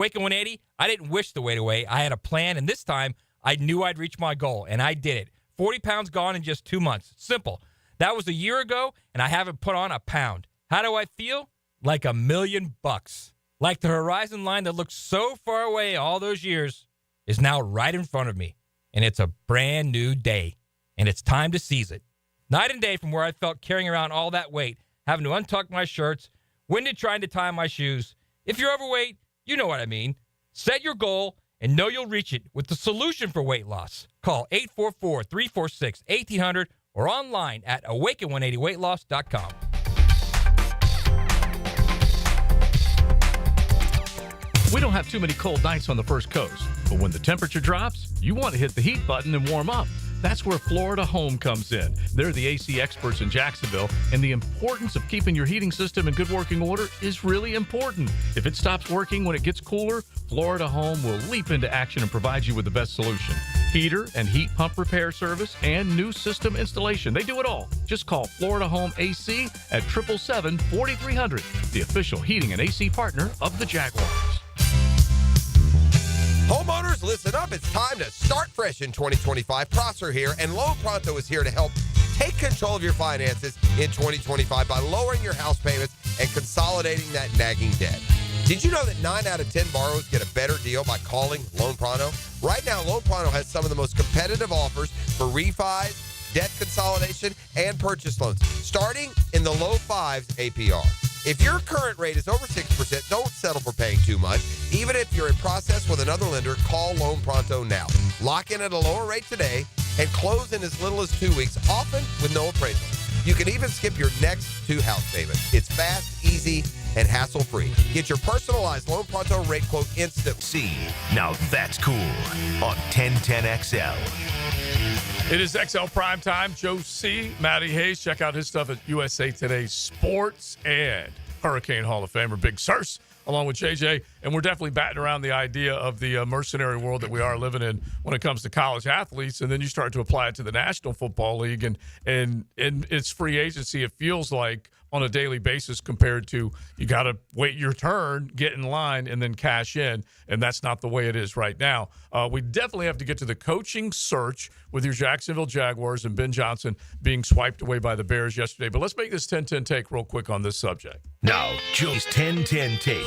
Waking 180, I didn't wish the weight away. I had a plan, and this time I knew I'd reach my goal, and I did it. 40 pounds gone in just 2 months. Simple. That was a year ago, and I haven't put on a pound. How do I feel? Like $1,000,000. Like the horizon line that looked so far away all those years is now right in front of me, and it's a brand new day, and it's time to seize it. Night and day from where I felt carrying around all that weight, having to untuck my shirts, winded trying to tie my shoes. If you're overweight, you know what I mean. Set your goal and know you'll reach it with the solution for weight loss. Call 844-346-1800 or online at awaken180weightloss.com. We don't have too many cold nights on the First Coast, but when the temperature drops, you want to hit the heat button and warm up. That's where Florida Home comes in. They're the AC experts in Jacksonville, and the importance of keeping your heating system in good working order is really important. If it stops working when it gets cooler, Florida Home will leap into action and provide you with the best solution. Heater and heat pump repair service and new system installation. They do it all. Just call Florida Home AC at 777-4300, the official heating and AC partner of the Jaguars. Homeowners, listen up. It's time to start fresh in 2025. Prosser here, and Loan Pronto is here to help take control of your finances in 2025 by lowering your house payments and consolidating that nagging debt. Did you know that 9 out of 10 borrowers get a better deal by calling Loan Pronto? Right now, Loan Pronto has some of the most competitive offers for refis, debt consolidation, and purchase loans, starting in the low 5s APR. If your current rate is over 6%, don't settle for paying too much. Even if you're in process with another lender, call Loan Pronto now. Lock in at a lower rate today and close in as little as 2 weeks, often with no appraisal. You can even skip your next 2 house payments. It's fast, easy, and hassle-free. Get your personalized Loan Pronto rate quote instantly. See, now that's cool on 1010XL. It is XL Primetime. Joe C. Matty Hayes. Check out his stuff at USA Today Sports and Hurricane Hall of Famer Big Searcy, along with JJ. And we're definitely batting around the idea of the mercenary world that we are living in when it comes to college athletes. And then you start to apply it to the National Football League and its free agency. It feels like on a daily basis compared to you got to wait your turn, get in line, and then cash in. And that's not the way it is right now. We definitely have to get to the coaching search with your Jacksonville Jaguars and Ben Johnson being swiped away by the Bears yesterday. But let's make this 10-10 take real quick on this subject. Now, Joe's 10-10 take.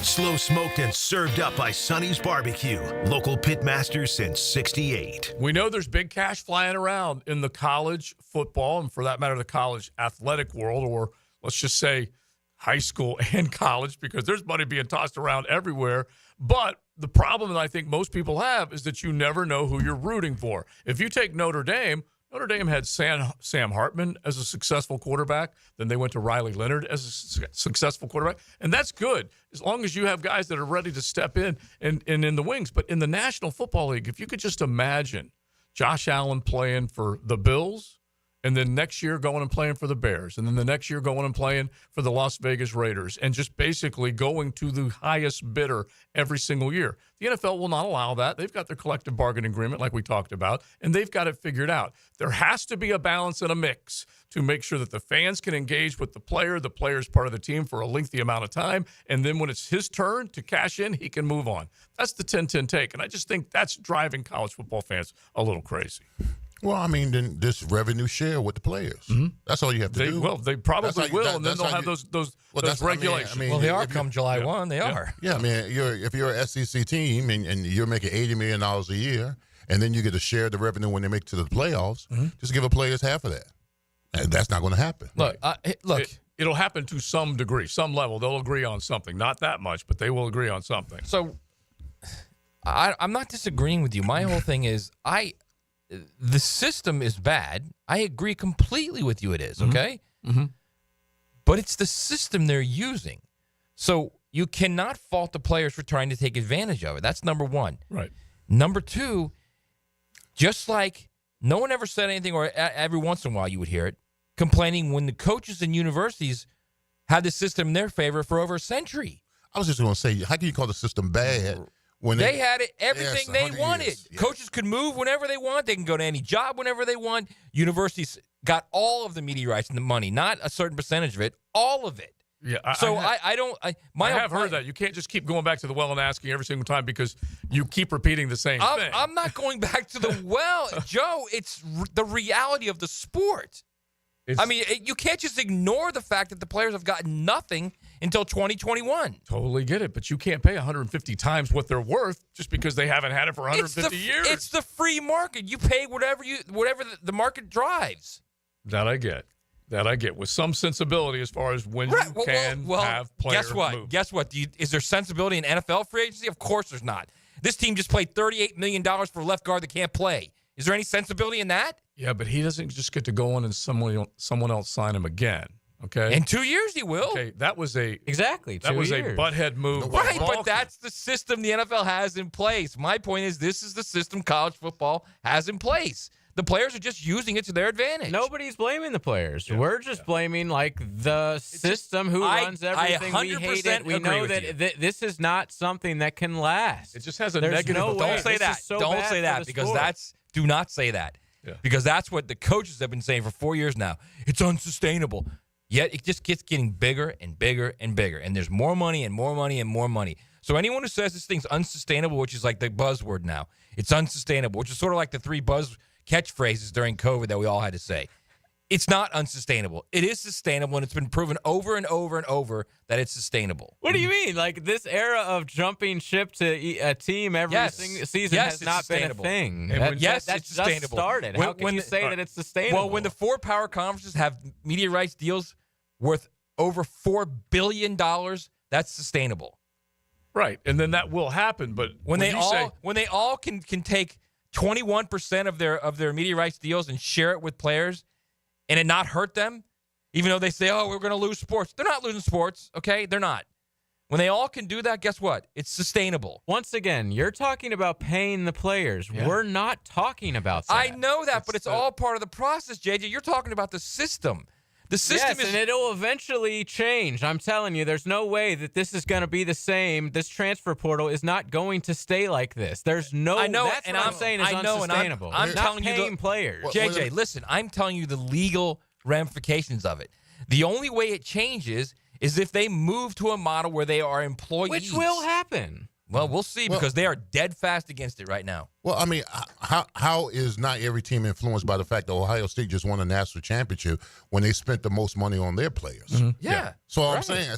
Slow smoked and served up by Sonny's Barbecue. Local pitmasters since '68. We know there's big cash flying around in the college football and, for that matter, the college athletic world, or let's just say high school and college, because there's money being tossed around everywhere. But the problem that I think most people have is that you never know who you're rooting for. If you take Notre Dame had Sam Hartman as a successful quarterback. Then they went to Riley Leonard as a successful quarterback. And that's good, as long as you have guys that are ready to step in and in the wings. But in the National Football League, if you could just imagine Josh Allen playing for the Bills, and then next year going and playing for the Bears, and then the next year going and playing for the Las Vegas Raiders, and just basically going to the highest bidder every single year. The NFL will not allow that. They've got their collective bargaining agreement like we talked about, and they've got it figured out. There has to be a balance and a mix to make sure that the fans can engage with the player's part of the team for a lengthy amount of time, and then when it's his turn to cash in, he can move on. That's the 10-10 take, and I just think that's driving college football fans a little crazy. Well, I mean, then this revenue share with the players. Mm-hmm. That's all you have to do. Well, they probably will, and then they'll have those regulations. I mean, well, they are come July 1. They are. Yeah, I mean, if you're an SEC team and you're making $80 million a year, and then you get to share the revenue when they make it to the playoffs, just give the players half of that. And that's not going to happen. Look, it'll happen to some degree, some level. They'll agree on something. Not that much, but they will agree on something. So I'm not disagreeing with you. My whole thing is the system is bad. I agree completely with you. It is, okay? Mm-hmm. But it's the system they're using. So you cannot fault the players for trying to take advantage of it. That's number one. Right. Number two, just like no one ever said anything, or every once in a while you would hear it, complaining when the coaches and universities had the system in their favor for over a century. I was just going to say, how can you call the system bad? When they had it, everything they wanted. Years. Yes. Coaches could move whenever they want. They can go to any job whenever they want. Universities got all of the media rights and the money, not a certain percentage of it, all of it. Yeah, I have heard that. You can't just keep going back to the well and asking every single time because you keep repeating the same thing. I'm not going back to the well, Joe. It's the reality of the sport. You can't just ignore the fact that the players have gotten nothing until 2021. Totally get it, but you can't pay 150 times what they're worth just because they haven't had it for 150 years. It's the free market. You pay whatever the market drives. That I get with some sensibility as far as when you can have players move. Guess what? Is there sensibility in NFL free agency? Of course there's not. This team just played $38 million for a left guard that can't play. Is there any sensibility in that? Yeah, but he doesn't just get to go on and someone else sign him again. Okay. In 2 years he will. Okay, that was a years. butthead move. Right, but that's the system the NFL has in place. My point is this is the system college football has in place. The players are just using it to their advantage. Nobody's blaming the players. Yeah, We're just blaming the system who runs everything. We hate it. We know that this is not something that can last. It just has a There's negative. No way. Don't say that. Don't say that because do not say that. Yeah. Because that's what the coaches have been saying for 4 years now. It's unsustainable. Yet it just keeps getting bigger and bigger and bigger. And there's more money and more money and more money. So anyone who says this thing's unsustainable, which is like the buzzword now, it's unsustainable, which is sort of like the three buzz catchphrases during COVID that we all had to say. It's not unsustainable. It is sustainable, and it's been proven over and over and over that it's sustainable. What do you mean? Like this era of jumping ship to a team every season has not been a thing. It's just sustainable. Started. How can you say that it's sustainable? Well, when the four power conferences have media rights deals worth over $4 billion, that's sustainable. Right, and then that will happen. But when they all can take 21% of their media rights deals and share it with players, and it not hurt them, even though they say, "Oh, we're going to lose sports." They're not losing sports, okay? They're not. When they all can do that, guess what? It's sustainable. Once again, you're talking about paying the players. Yeah. We're not talking about that. I know that, but it's all part of the process, JJ. You're talking about the system. The system and it'll eventually change. I'm telling you, there's no way that this is going to be the same. This transfer portal is not going to stay like this. There's no. I know, that's what I'm saying is unsustainable. I'm telling you, paying players. JJ, listen. I'm telling you the legal ramifications of it. The only way it changes is if they move to a model where they are employees, which will happen. Well, we'll see because they are dead fast against it right now. Well, I mean, how is not every team influenced by the fact that Ohio State just won a national championship when they spent the most money on their players? Mm-hmm. Yeah. So I'm saying.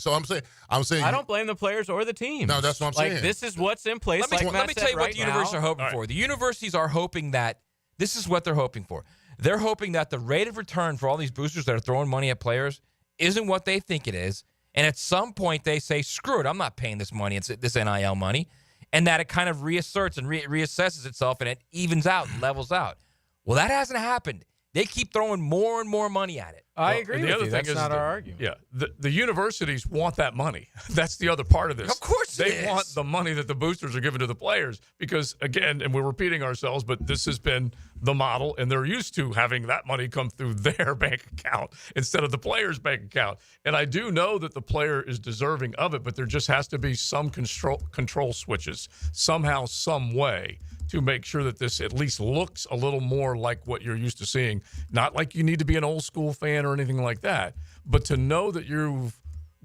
I don't blame the players or the team. No, that's what I'm saying. This is what's in place. Let me tell you what the universities are hoping for. The universities are hoping that this is what they're hoping for. They're hoping that the rate of return for all these boosters that are throwing money at players isn't what they think it is. And at some point they say, screw it, I'm not paying this money, it's this NIL money. And that it kind of reasserts and reassesses itself and it evens out and levels out. Well, that hasn't happened. They keep throwing more and more money at it. I agree with you. That's not our argument. Yeah, the universities want that money. That's the other part of this. Of course they want the money that the boosters are giving to the players because, again, and we're repeating ourselves, but this has been the model, and they're used to having that money come through their bank account instead of the player's bank account. And I do know that the player is deserving of it, but there just has to be some control switches somehow, some way to make sure that this at least looks a little more like what you're used to seeing. Not like you need to be an old school fan or anything like that, but to know that you've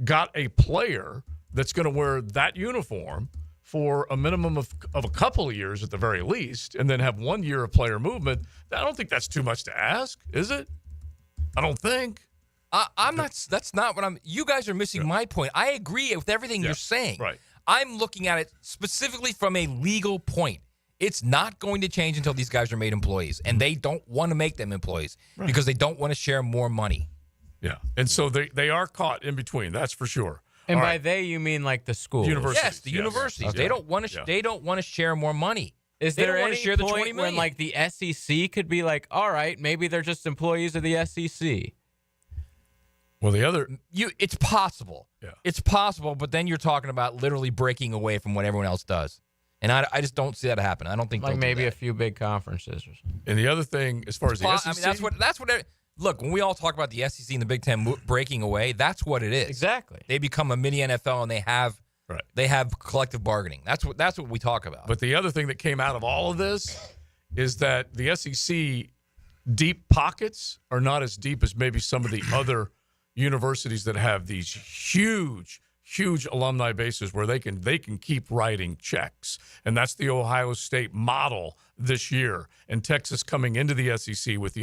got a player that's going to wear that uniform for a minimum of a couple of years at the very least, and then have 1 year of player movement, I don't think that's too much to ask, is it? I don't think. I'm not. That's not what I'm. You guys are missing my point. I agree with everything you're saying. Right. I'm looking at it specifically from a legal point. It's not going to change until these guys are made employees, and they don't want to make them employees because they don't want to share more money. Yeah, and so they are caught in between. That's for sure. And by they, you mean like the schools? Universities. Yes, the universities. Okay. They don't want to. They don't want to share more money. Is they there don't any share the point 20 million. when like the SEC could be like, all right, maybe they're just employees of the SEC? Well, the other it's possible. Yeah, it's possible, but then you're talking about literally breaking away from what everyone else does. And I just don't see that happen. I don't think like maybe a few big conferences or something. And the other thing, as far as the SEC, I mean, that's what. Look, when we all talk about the SEC and the Big Ten breaking away, that's what it is. Exactly. They become a mini NFL and they have collective bargaining. That's what we talk about. But the other thing that came out of all of this is that the SEC deep pockets are not as deep as maybe some of the other universities that have these huge alumni bases where they can keep writing checks. And that's the Ohio State model this year. And Texas coming into the SEC with the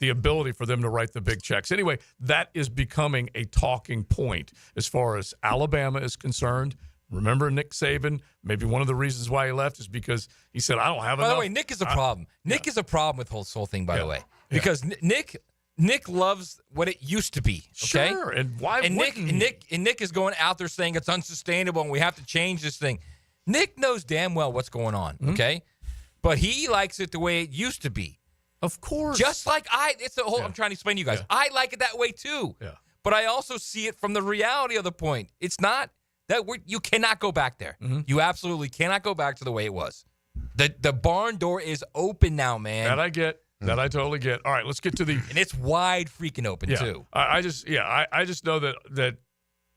ability for them to write the big checks. Anyway, that is becoming a talking point as far as Alabama is concerned. Remember Nick Saban? Maybe one of the reasons why he left is because he said, I don't have enough. By the way, Nick is a problem. Nick is a problem with this whole thing, by the way. Because Nick loves what it used to be. Okay? Sure, and why wouldn't he? Nick is going out there saying it's unsustainable and we have to change this thing. Nick knows damn well what's going on, okay? But he likes it the way it used to be. Of course. Just like it's the whole, I'm trying to explain to you guys. Yeah. I like it that way too. Yeah. But I also see it from the reality of the point. It's not that you cannot go back there. You absolutely cannot go back to the way it was. The barn door is open now, man. That I get. That I totally get. All right, let's get to the... And it's wide freaking open, too. I just know that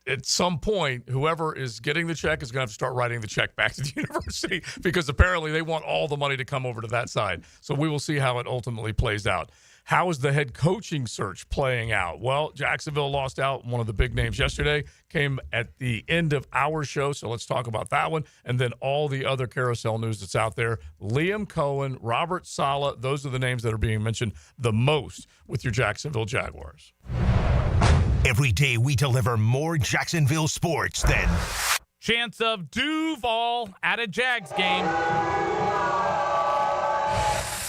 at some point, whoever is getting the check is going to have to start writing the check back to the university because apparently they want all the money to come over to that side. So we will see how it ultimately plays out. How is the head coaching search playing out? Well, Jacksonville lost out. One of the big names yesterday came at the end of our show, so let's talk about that one. And then all the other carousel news that's out there. Liam Coen, Robert Saleh, those are the names that are being mentioned the most with your Jacksonville Jaguars. Every day we deliver more Jacksonville sports than... Chance of Duval at a Jags game.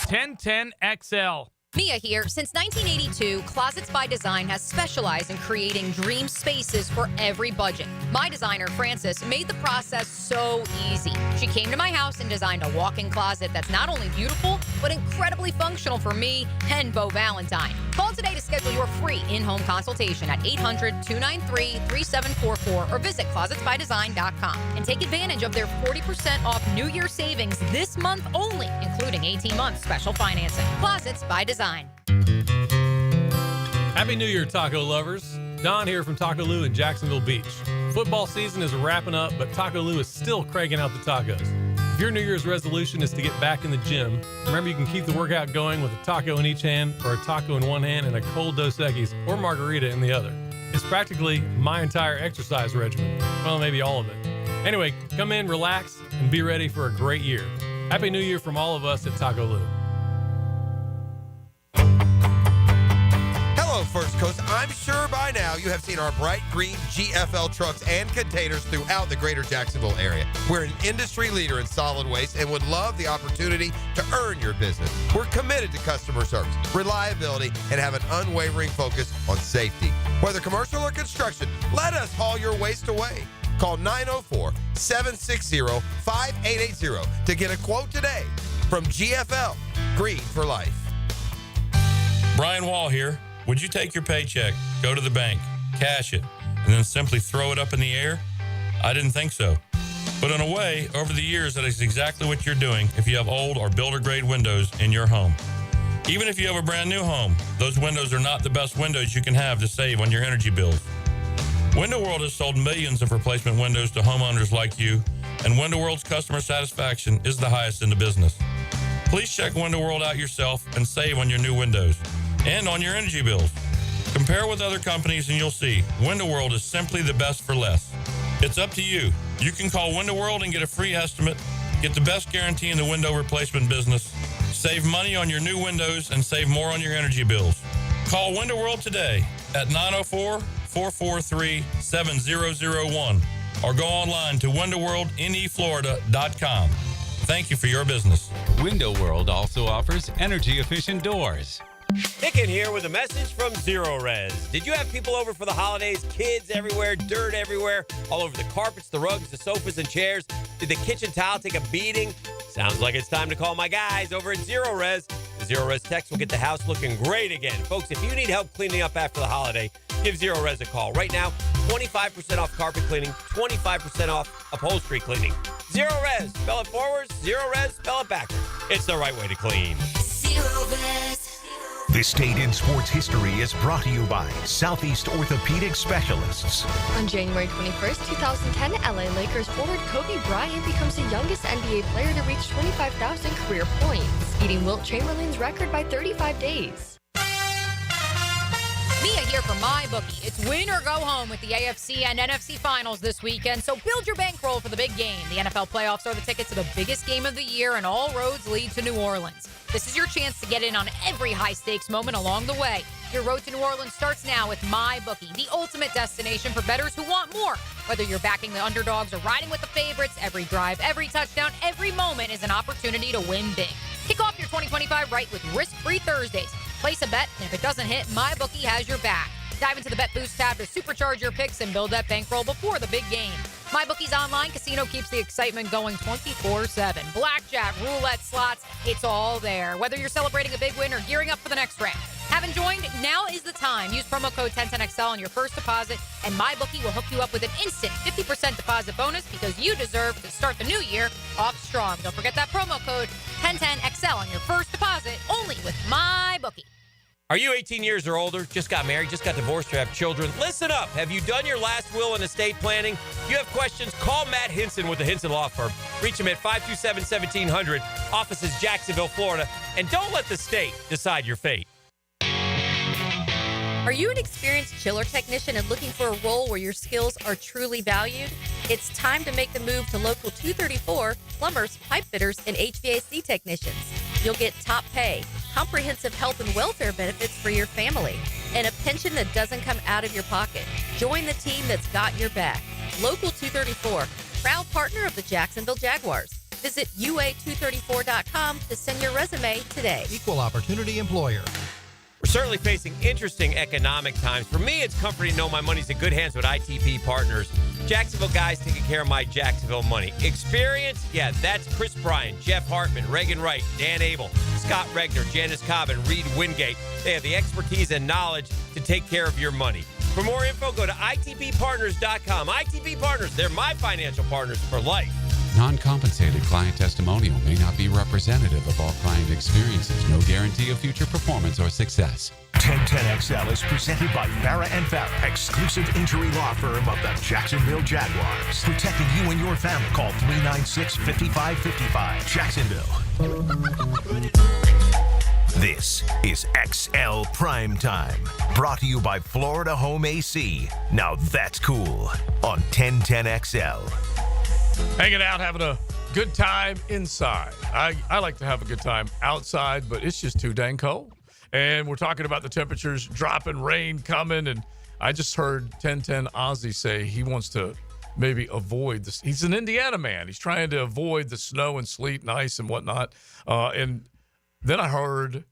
1010 XL. Mia here. Since 1982, Closets by Design has specialized in creating dream spaces for every budget. My designer, Frances, made the process so easy. She came to my house and designed a walk-in closet that's not only beautiful, but incredibly functional for me and Beau Valentine. Call today to schedule your free in-home consultation at 800-293-3744 or visit closetsbydesign.com and take advantage of their 40% off New Year savings this month only, including 18-month special financing. Closets by Design. Happy New Year, taco lovers. Don here from Taco Lou in Jacksonville Beach. Football season is wrapping up, but Taco Lou is still cranking out the tacos. If your New Year's resolution is to get back in the gym, remember you can keep the workout going with a taco in each hand or a taco in one hand and a cold Dos Equis or margarita in the other. It's practically my entire exercise regimen. Well, maybe all of it. Anyway, come in, relax, and be ready for a great year. Happy New Year from all of us at Taco Lou. Hello, First Coast. I'm sure by now you have seen our bright green GFL trucks and containers throughout the greater Jacksonville area. We're an industry leader in solid waste and would love the opportunity to earn your business. We're committed to customer service, reliability, and have an unwavering focus on safety. Whether commercial or construction, let us haul your waste away. Call 904-760-5880 to get a quote today from GFL, Green for Life. Brian Wall here. Would you take your paycheck, go to the bank, cash it, and then simply throw it up in the air? I didn't think so. But in a way, over the years, that is exactly what you're doing if you have old or builder-grade windows in your home. Even if you have a brand new home, those windows are not the best windows you can have to save on your energy bills. Window World has sold millions of replacement windows to homeowners like you, and Window World's customer satisfaction is the highest in the business. Please check Window World out yourself and save on your new windows and on your energy bills. Compare with other companies and you'll see Window World is simply the best for less. It's up to you. You can call Window World and get a free estimate, get the best guarantee in the window replacement business, save money on your new windows, and save more on your energy bills. Call Window World today at 904-443-7001 or go online to windowworldneflorida.com. Thank you for your business. Window World also offers energy-efficient doors. Hicken here with a message from Zero Res. Did you have people over for the holidays? Kids everywhere, dirt everywhere, all over the carpets, the rugs, the sofas, and chairs? Did the kitchen towel take a beating? Sounds like it's time to call my guys over at Zero Res. The Zero Res techs will get the house looking great again. Folks, if you need help cleaning up after the holiday, give Zero Res a call. Right now, 25% off carpet cleaning, 25% off upholstery cleaning. Zero Res. Spell it forwards. Zero Res. Spell it backwards. It's the right way to clean. Zero Res. This Day in Sports History is brought to you by Southeast Orthopedic Specialists. On January 21st, 2010, LA Lakers forward Kobe Bryant becomes the youngest NBA player to reach 25,000 career points, beating Wilt Chamberlain's record by 35 days. Mia here for MyBookie. It's win or go home with the AFC and NFC finals this weekend, so build your bankroll for the big game. The NFL playoffs are the tickets to the biggest game of the year, and all roads lead to New Orleans. This is your chance to get in on every high-stakes moment along the way. Your road to New Orleans starts now with MyBookie, the ultimate destination for bettors who want more. Whether you're backing the underdogs or riding with the favorites, every drive, every touchdown, every moment is an opportunity to win big. Kick off your 2025 right with risk-free Thursdays. Place a bet, and if it doesn't hit, MyBookie has your back. Dive into the Bet Boost tab to supercharge your picks and build that bankroll before the big game. MyBookie's online casino keeps the excitement going 24/7. Blackjack, roulette, slots, it's all there. Whether you're celebrating a big win or gearing up for the next round. Haven't joined? Now is the time. Use promo code 1010XL on your first deposit, and MyBookie will hook you up with an instant 50% deposit bonus because you deserve to start the new year off strong. Don't forget that promo code 1010XL on your first deposit, only with MyBookie. Are you 18 years or older, just got married, just got divorced, or have children? Listen up. Have you done your last will and estate planning? If you have questions, call Matt Hinson with the Hinson Law Firm. Reach him at 527-1700, offices Jacksonville, Florida. And don't let the state decide your fate. Are you an experienced chiller technician and looking for a role where your skills are truly valued? It's time to make the move to Local 234, plumbers, pipe fitters, and HVAC technicians. You'll get top pay, comprehensive health and welfare benefits for your family, and a pension that doesn't come out of your pocket. Join the team that's got your back. Local 234, proud partner of the Jacksonville Jaguars. Visit UA234.com to send your resume today. Equal opportunity employer. We're certainly facing interesting economic times. For me, it's comforting to know my money's in good hands with ITP Partners. Jacksonville guys taking care of my Jacksonville money. Experience? Yeah, that's Chris Bryan, Jeff Hartman, Reagan Wright, Dan Abel, Scott Regner, Janice Cobb, and Reed Wingate. They have the expertise and knowledge to take care of your money. For more info, go to itppartners.com. ITP Partners, they're my financial partners for life. Non-compensated client testimonial may not be representative of all client experiences. No guarantee of future performance or success. 1010XL is presented by Farah and Farah, exclusive injury law firm of the Jacksonville Jaguars. Protecting you and your family. Call 396-5555. Jacksonville. This is XL Primetime, brought to you by Florida Home AC. Now that's cool on 1010XL. Hanging out, having a good time inside. I like to have a good time outside, but it's just too dang cold. And we're talking about the temperatures dropping, rain coming, and I just heard 1010 Ozzy say he wants to maybe avoid this. He's an Indiana man. He's trying to avoid the snow and sleet and ice and whatnot. And then I heard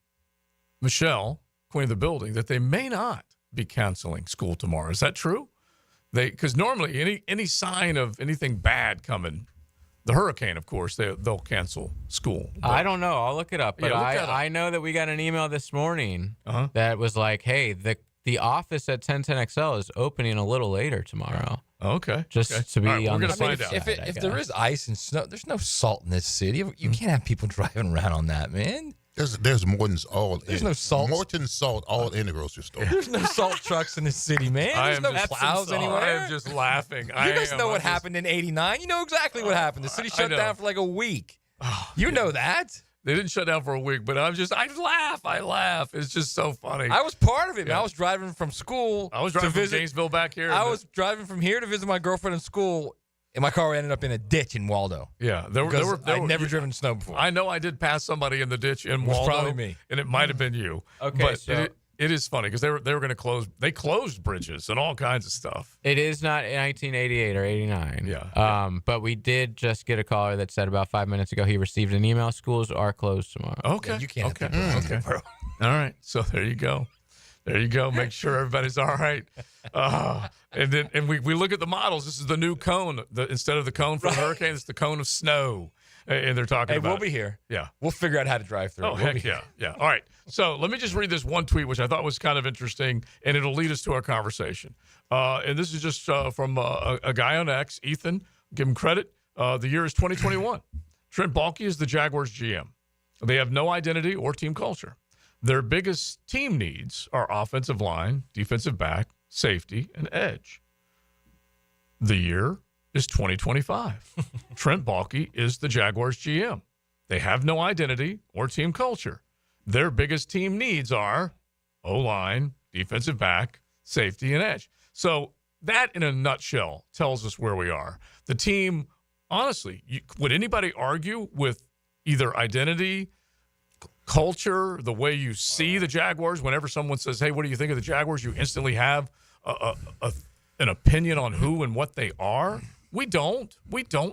Michelle, queen of the building, that they may not be canceling school tomorrow. Is that true? Because normally any sign of anything bad coming, the hurricane, of course, they'll cancel school. But I don't know. I'll look it up. But yeah, I know that we got an email this morning that was like, hey, the office at 1010XL is opening a little later tomorrow. Okay. Just to be on the safe side, if there is ice and snow, there's no salt in this city. You can't have people driving around on that, man. There's Morton's all. There's no salt. Morton's salt all in the grocery store. There's no salt trucks in this city, man. There's no plows anywhere. I am just laughing. You guys know what happened in '89. You know exactly what happened. The city shut down for like a week. You know that. They didn't shut down for a week, but I laugh. It's just so funny. I was part of it. Yeah. I was driving from school. I was driving from Gainesville back here. I was driving from here to visit my girlfriend in school. And my car ended up in a ditch in Waldo. Yeah, I'd never driven snow before. I know I did pass somebody in the ditch in Waldo. It was probably me. And it might have been you. Okay, but so it is funny because they were going to close. They closed bridges and all kinds of stuff. It is not 1988 or 89. Yeah. But we did just get a caller that said about 5 minutes ago he received an email. Schools are closed tomorrow. Okay. Yeah, you can't. Okay. All right. So there you go. Make sure everybody's all right. And we look at the models. This is the new cone. Instead of the cone for the hurricane, it's the cone of snow. And they're talking about. Hey, we'll be here. Yeah. We'll figure out how to drive through. Oh, heck yeah. Yeah. All right. So let me just read this one tweet, which I thought was kind of interesting, and it'll lead us to our conversation. And this is just from a guy on X, Ethan. Give him credit. The year is 2021. Trent Baalke is the Jaguars GM. They have no identity or team culture. Their biggest team needs are offensive line, defensive back, safety, and edge. The year is 2025. Trent Baalke is the Jaguars GM. They have no identity or team culture. Their biggest team needs are O-line, defensive back, safety, and edge. So that, in a nutshell, tells us where we are. The team, honestly, would anybody argue with either identity, culture, the way you see the Jaguars? Whenever someone says, hey, what do you think of the Jaguars? You instantly have an opinion on who and what they are. We don't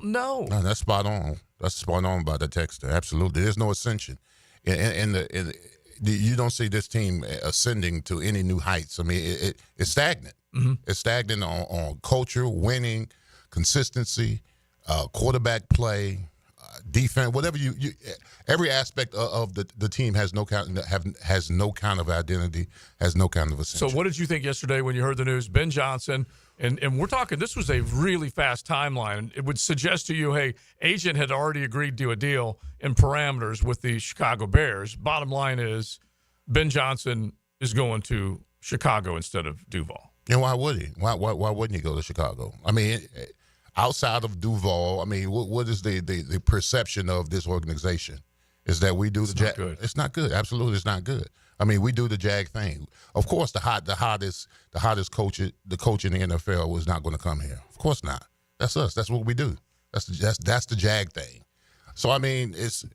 know. No, that's spot on. That's spot on by the texter. Absolutely. There's no ascension. You don't see this team ascending to any new heights. I mean, it's stagnant. Mm-hmm. It's stagnant on culture, winning, consistency, quarterback play, defense, whatever you every aspect of the team has no kind of identity, has no kind of ascension. So what did you think yesterday when you heard the news? Ben Johnson, and we're talking, this was a really fast timeline. It would suggest to you, hey, agent had already agreed to a deal in parameters with the Chicago Bears. Bottom line is Ben Johnson is going to Chicago instead of Duval. And why would he? Why wouldn't he go to Chicago? I mean, outside of Duval, I mean, what is the perception of this organization? Is that we do the Jag? It's not good. Absolutely, it's not good. I mean, we do the Jag thing. Of course, the hottest coach, the coach in the NFL was not going to come here. Of course not. That's us. That's what we do. That's the Jag thing. So I mean, as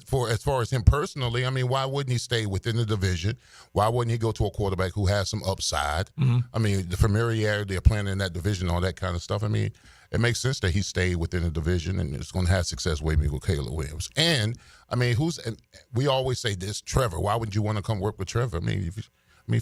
far as him personally, I mean, why wouldn't he stay within the division? Why wouldn't he go to a quarterback who has some upside? Mm-hmm. I mean, the familiarity of playing in that division, all that kind of stuff. I mean, it makes sense that he stayed within the division and it's going to have success with Caleb Williams. And I mean, we always say this, Trevor. Why would you want to come work with Trevor? I mean, if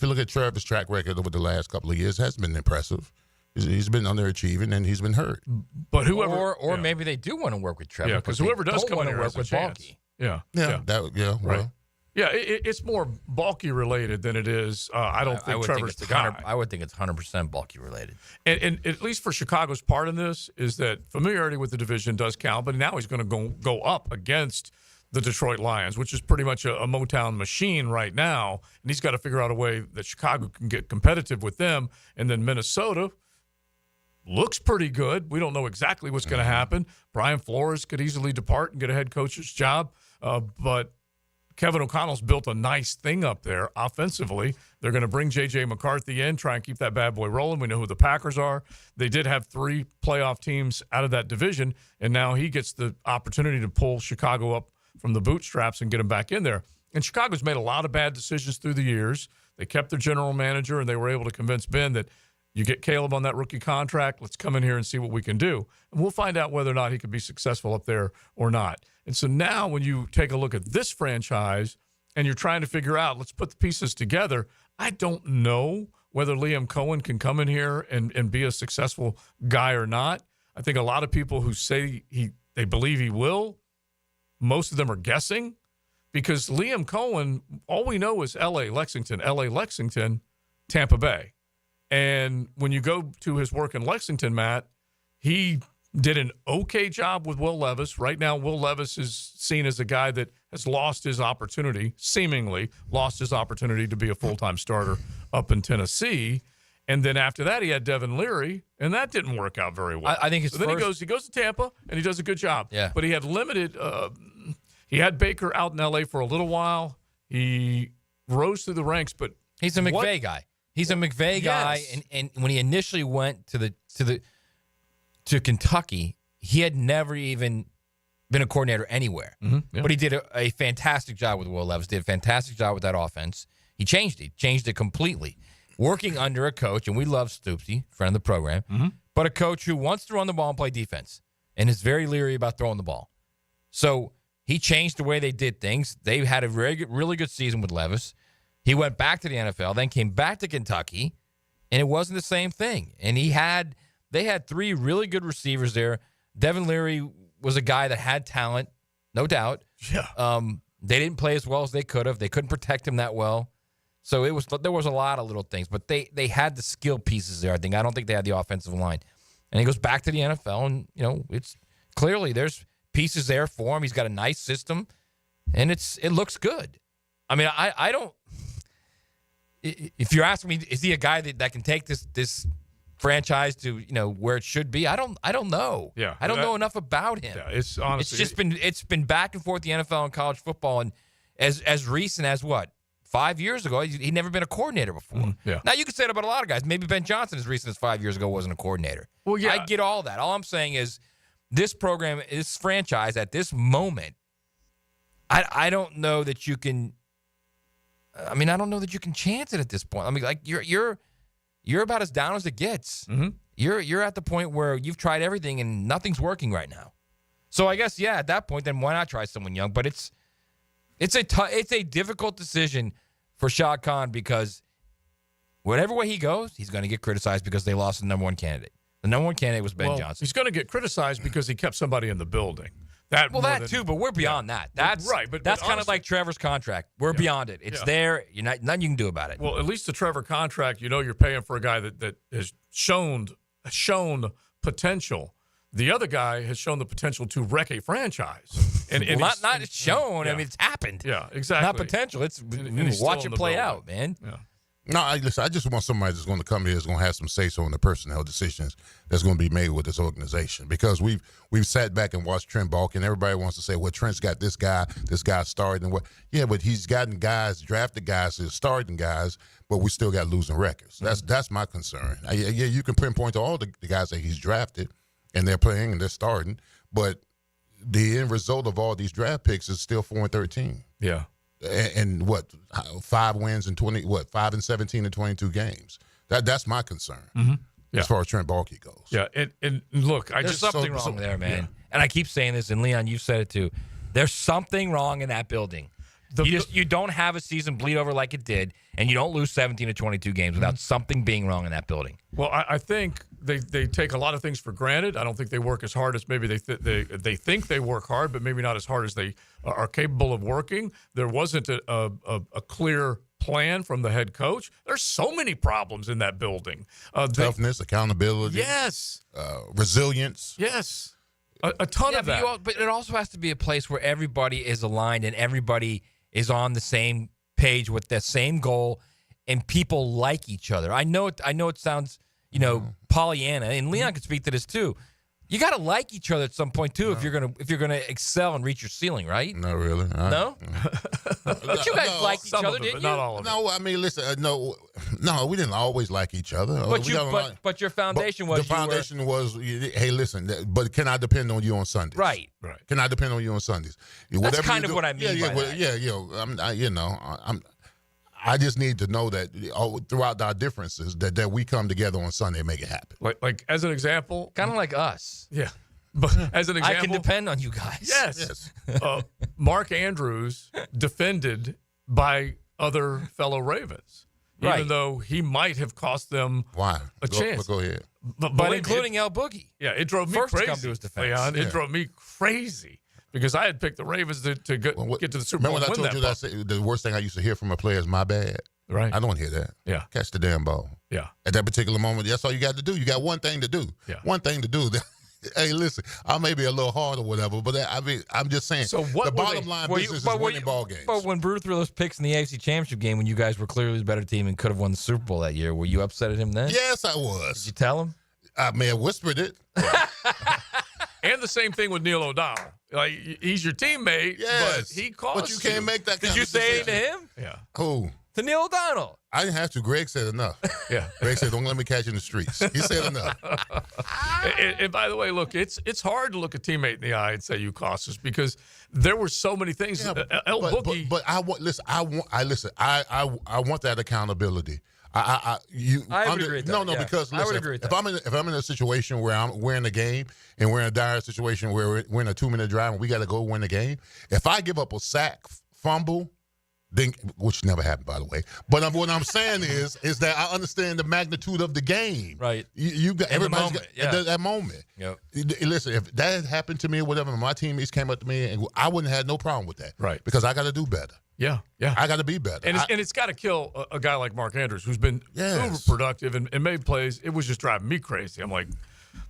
you look at Trevor's track record over the last couple of years, it has been impressive. He's been underachieving and he's been hurt. But whoever, or maybe they do want to work with Trevor. Yeah, because whoever does come in here work with Balky. Yeah, right. Yeah, it's more Balky related than it is. I don't think Trevor's the guy. I would think it's 100% Balky related. And at least for Chicago's part in this is that familiarity with the division does count. But now he's going to go up against the Detroit Lions, which is pretty much a Motown machine right now. And he's got to figure out a way that Chicago can get competitive with them. And then Minnesota looks pretty good. We don't know exactly what's going to happen. Brian Flores could easily depart and get a head coach's job. But Kevin O'Connell's built a nice thing up there offensively. They're going to bring J.J. McCarthy in, try and keep that bad boy rolling. We know who the Packers are. They did have 3 playoff teams out of that division, and now he gets the opportunity to pull Chicago up from the bootstraps and get them back in there. And Chicago's made a lot of bad decisions through the years. They kept their general manager, and they were able to convince Ben that you get Caleb on that rookie contract, let's come in here and see what we can do. And we'll find out whether or not he could be successful up there or not. And so now when you take a look at this franchise and you're trying to figure out, let's put the pieces together, I don't know whether Liam Coen can come in here and be a successful guy or not. I think a lot of people who say they believe he will, most of them are guessing, because Liam Coen, all we know is L.A. Lexington, Tampa Bay. And when you go to his work in Lexington, Matt, he did an okay job with Will Levis. Right now, Will Levis is seen as a guy that has lost his opportunity, seemingly lost his opportunity to be a full-time starter up in Tennessee. And then after that, he had Devin Leary, and that didn't work out very well. I think then he goes to Tampa, and he does a good job. Yeah. But he had limited he had Baker out in L.A. for a little while. He rose through the ranks, but he's a McVay guy. He's a McVay guy, and when he initially went to Kentucky, he had never even been a coordinator anywhere. Mm-hmm, yeah. But he did a fantastic job with Will Levis, did a fantastic job with that offense. He changed it completely. Working under a coach, and we love Stoopsy, friend of the program, but a coach who wants to run the ball and play defense and is very leery about throwing the ball. So he changed the way they did things. They had a really good season with Levis. He went back to the NFL, then came back to Kentucky, and it wasn't the same thing. And they had 3 really good receivers there. Devin Leary was a guy that had talent, no doubt. Yeah. They didn't play as well as they could have. They couldn't protect him that well. So there was a lot of little things, but they had the skill pieces there. I don't think they had the offensive line. And he goes back to the NFL, and it's clearly there's pieces there for him. He's got a nice system, and it looks good. I mean, I don't. If you're asking me, is he a guy that can take this franchise to where it should be? I don't know. Yeah, I don't know enough about him. Yeah, it's honestly it's been back and forth the NFL and college football, and as recent as what 5 years ago, he'd never been a coordinator before. Yeah. Now, you could say that about a lot of guys. Maybe Ben Johnson, as recent as 5 years ago, wasn't a coordinator. Well, yeah. I get all that. All I'm saying is this program, this franchise at this moment, I don't know that you can – I mean, I don't know that you can chance it at this point. I mean, like, you're about as down as it gets. Mm-hmm. You're at the point where you've tried everything and nothing's working right now. So I guess, yeah, at that point, then why not try someone young? But it's a difficult decision for Shad Khan because whatever way he goes, he's going to get criticized because they lost the number one candidate. The number one candidate was Ben Johnson. He's going to get criticized because he kept somebody in the building. That too, but we're beyond that. That's right. But that's kind of like Trevor's contract. We're beyond it. It's there. Nothing you can do about it. Well, at least the Trevor contract, you're paying for a guy that has shown potential. The other guy has shown the potential to wreck a franchise. And not shown. I mean, it's happened. Yeah, exactly. Not potential. It's watch it play out, man. Yeah. No, I just want somebody that's going to come here that's going to have some say-so in the personnel decisions that's going to be made with this organization. Because we've sat back and watched Trent Baalke, and everybody wants to say, well, Trent's got this guy started. And what? Yeah, but he's gotten guys, drafted guys, as starting guys, but we still got losing records. That's my concern. Yeah, you can pinpoint to all the guys that he's drafted, and they're playing and they're starting, but the end result of all these draft picks is still 4-13. Yeah. And 5 wins and 5 and 17 in 22 games. That's my concern as far as Trent Baalke goes. Yeah, and look, there's something wrong there, man. Yeah. And I keep saying this, and Leon, you've said it too. There's something wrong in that building. You don't have a season bleed over like it did, and you don't lose 17 to 22 games without something being wrong in that building. Well, I think they take a lot of things for granted. I don't think they work as hard as maybe they think they work hard, but maybe not as hard as they are capable of working. There wasn't a clear plan from the head coach. There's so many problems in that building. Toughness, accountability. Yes. Resilience. Yes. A ton of that. But it also has to be a place where everybody is aligned and everybody is on the same page with the same goal, and people like each other. I know it sounds, Pollyanna, and Leon can speak to this too. You got to like each other at some point too if you're gonna excel and reach your ceiling, right? Not really. No. But you guys liked each other, didn't you? Not all of it. No, I mean, listen, no, we didn't always like each other. But your foundation was. The foundation was, hey, listen, but can I depend on you on Sundays? Right. Can I depend on you on Sundays? That's kind of what I mean. I just need to know that throughout our differences that we come together on Sunday and make it happen. Like as an example, kind of like us. Yeah. But as an example, I can depend on you guys. Yes. Mark Andrews defended by other fellow Ravens, even though he might have cost them a chance. Go ahead. But including El Boogie. Yeah, it drove me first crazy. To come to his defense. Leon, it drove me crazy. Because I had picked the Ravens to get to the Super Bowl. Remember when I told you that the worst thing I used to hear from a player is my bad? Right. I don't hear that. Yeah. Catch the damn ball. Yeah. At that particular moment, that's all you got to do. You got one thing to do. Yeah. One thing to do. Hey, listen, I may be a little hard or whatever, but I'm just saying. So what the bottom line business is winning ball games. But when Brew threw those picks in the AFC Championship game when you guys were clearly the better team and could have won the Super Bowl that year, were you upset at him then? Yes, I was. Did you tell him? I may have whispered it. And the same thing with Neil O'Donnell. Like, he's your teammate, but he cost you. But you can't make that kind Did you of say it to decision. him? Yeah. Who? To Neil O'Donnell. I didn't have to. Greg said enough. Yeah. Greg said, don't let me catch you in the streets. He said enough. And by the way, look, it's hard to look a teammate in the eye and say you cost us because there were so many things. Yeah, Boogie. But I want I want that accountability. I would agree with that. No, yeah. because listen, I would agree with that. if I'm in a situation where we're in a game and we're in a dire situation where we're in a 2-minute drive and we got to go win the game, if I give up a sack, fumble, then, which never happened, by the way. But what I'm saying is that I understand the magnitude of the game. Right. You got everybody's got that moment. Yep. Listen, if that had happened to me or whatever, my teammates came up to me, and I wouldn't have had no problem with that. Right. Because I got to do better. Yeah. I got to be better. And it's got to kill a guy like Mark Andrews, who's been uber productive and made plays. It was just driving me crazy. I'm like,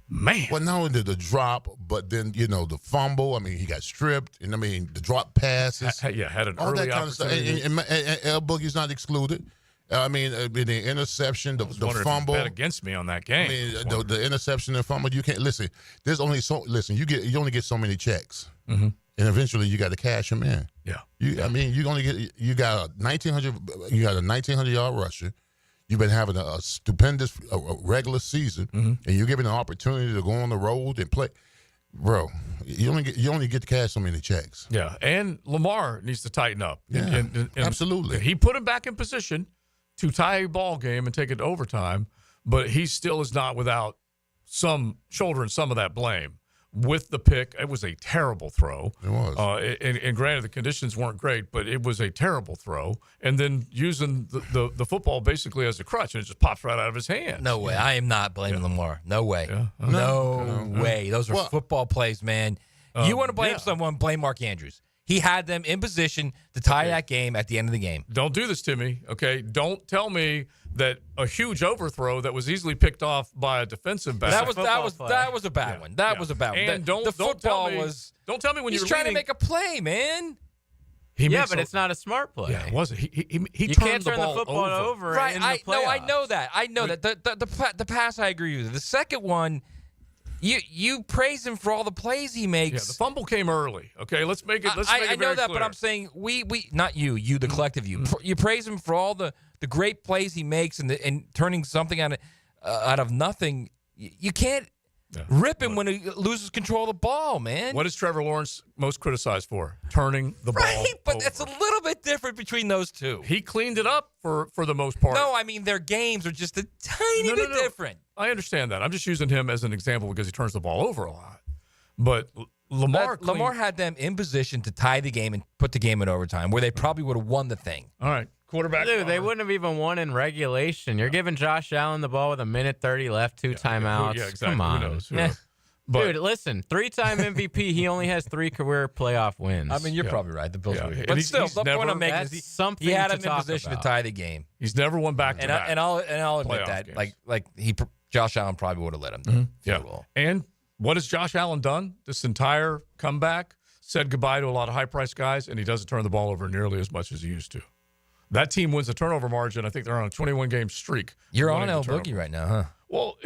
man. Well, not only the drop, but then, the fumble. I mean, he got stripped. And, I mean, the drop passes. Had an all early that kind of stuff. opportunity. And El Boogie's not excluded. I mean, the interception, the fumble. If you bet against me on that game. I mean, the interception and fumble, you can't – listen, there's only so – listen, you only get so many checks. Mm-hmm. And eventually you got to cash them in. Yeah. You got a 1,900-yard rusher. You've been having a stupendous regular season, and you're given an opportunity to go on the road and play. Bro, you only get to cash so many checks. Yeah, and Lamar needs to tighten up. Yeah, and absolutely. He put him back in position to tie a ball game and take it to overtime, but he still is not without shouldering some of that blame. With the pick, it was a terrible throw. It was. And granted, the conditions weren't great, but it was a terrible throw. And then using the football basically as a crutch, and it just pops right out of his hand. No way. I am not blaming Lamar. No way. Yeah. No way. Those are football plays, man. You want to blame someone, blame Mark Andrews. He had them in position to tie that game at the end of the game. Don't do this to me, okay? Don't tell me that a huge overthrow that was easily picked off by a defensive back. That was a bad one. That was a bad one. And don't tell me when you're trying to make a play, man. But it's not a smart play. Yeah, it wasn't. He you turned can't the turn ball the football over. Right. In the I know that. I know that. The pass, I agree with you. The second one, you praise him for all the plays he makes. Yeah, the fumble came early. Okay, let's make it. I know that, but I'm saying we not you, the collective you. You praise him for all the great plays he makes and turning something out of nothing. You can't rip him when he loses control of the ball, man. What is Trevor Lawrence most criticized for? Turning the ball but over. it's a little bit different between those two. He cleaned it up for the most part. No, I mean their games are just a tiny bit different. I understand that. I'm just using him as an example because he turns the ball over a lot. But Lamar had them in position to tie the game and put the game in overtime, where they probably would have won the thing. All right. Quarterback. Dude, they wouldn't have even won in regulation. You're giving Josh Allen the ball with 1:30 left, 2 timeouts. Yeah, exactly. Come on. Who knows? But, dude, listen, 3-time MVP. He only has 3 career playoff wins. I mean, you're probably right. The Bills were here. But still, the point I'm making is he had him in position to tie the game. He's never won back-to-back. And I'll admit that. Games. Josh Allen probably would have let him. Yeah. And what has Josh Allen done this entire comeback? Said goodbye to a lot of high-priced guys, and he doesn't turn the ball over nearly as much as he used to. That team wins the turnover margin. I think they're on a 21-game streak. You're on El Boogie right now, huh? Well,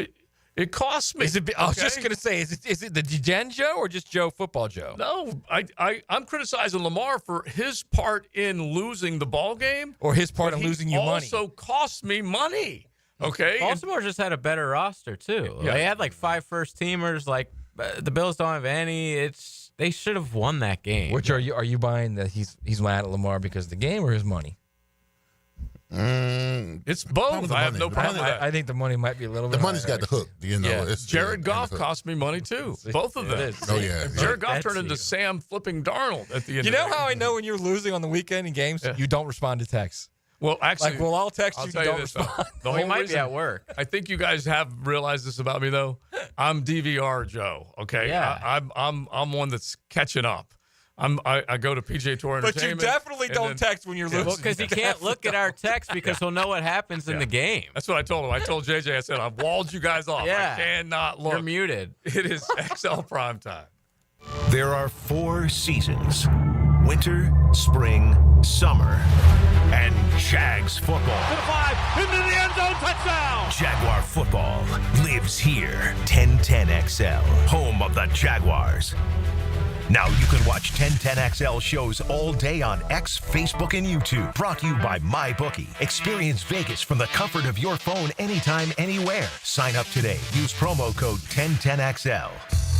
it costs me. I was just going to say, is it the Gen Joe or just Joe Football Joe? No, I'm criticizing Lamar for his part in losing the ball game. Or his part in losing you money. Also cost me money. Okay? Baltimore just had a better roster, too. Yeah. They had 5 first-teamers. The Bills don't have any. They should have won that game. Which are you buying that he's mad at Lamar because of the game or his money? It's both. I have no problem with that. I think the money might be a little bit. The money's got the hook. Jared Goff cost me money too. Both of them. Oh yeah. Jared Goff turned into Sam flipping Darnold at the end. You know how I know when you're losing on the weekend in games? You don't respond to texts. Well, actually, I'll text you. You don't respond. The whole might be at work. I think you guys have realized this about me though. I'm DVR Joe. Okay. Yeah. I'm one that's catching up. I go to PGA Tour Entertainment. But you definitely don't text when you're losing. Well, because he can't look at our text because he'll know what happens in the game. That's what I told him. I told JJ, I said, I've walled you guys off. Yeah. I cannot look. You're muted. It is XL Primetime. There are 4 seasons: winter, spring, summer, and Jags football. To the 5, into the end zone, touchdown! Jaguar football lives here. 1010XL, home of the Jaguars. Now you can watch 1010XL shows all day on X, Facebook, and YouTube. Brought to you by MyBookie. Experience Vegas from the comfort of your phone anytime, anywhere. Sign up today. Use promo code 1010XL.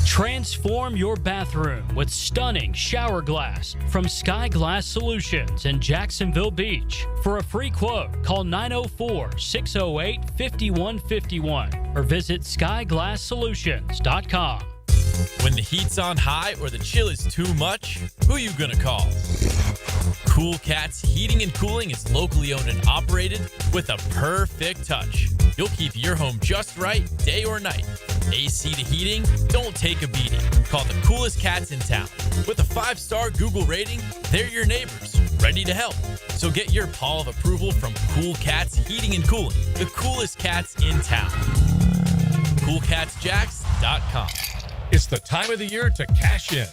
Transform your bathroom with stunning shower glass from Sky Glass Solutions in Jacksonville Beach. For a free quote, call 904-608-5151 or visit skyglasssolutions.com. When the heat's on high or the chill is too much, who you gonna call? Cool Cats Heating and Cooling is locally owned and operated with a perfect touch. You'll keep your home just right, day or night. AC to heating, don't take a beating. Call the coolest cats in town. With a 5-star Google rating, they're your neighbors, ready to help. So get your paw of approval from Cool Cats Heating and Cooling, the coolest cats in town. CoolCatsJacks.com. It's the time of the year to cash in.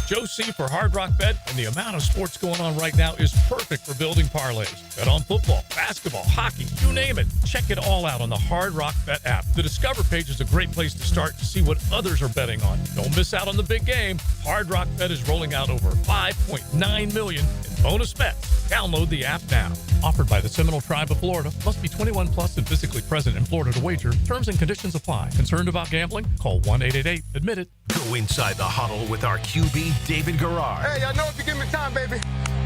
Joe C. for Hard Rock Bet, and the amount of sports going on right now is perfect for building parlays. Bet on football, basketball, hockey, you name it. Check it all out on the Hard Rock Bet app. The Discover page is a great place to start to see what others are betting on. Don't miss out on the big game. Hard Rock Bet is rolling out over $5.9 million in bonus bets. Download the app now. Offered by the Seminole Tribe of Florida. Must be 21 plus and physically present in Florida to wager. Terms and conditions apply. Concerned about gambling? Call 1-888-ADMIT-IT. Go inside the huddle with our QB, David Garrard. Hey, I know if you give me time, baby,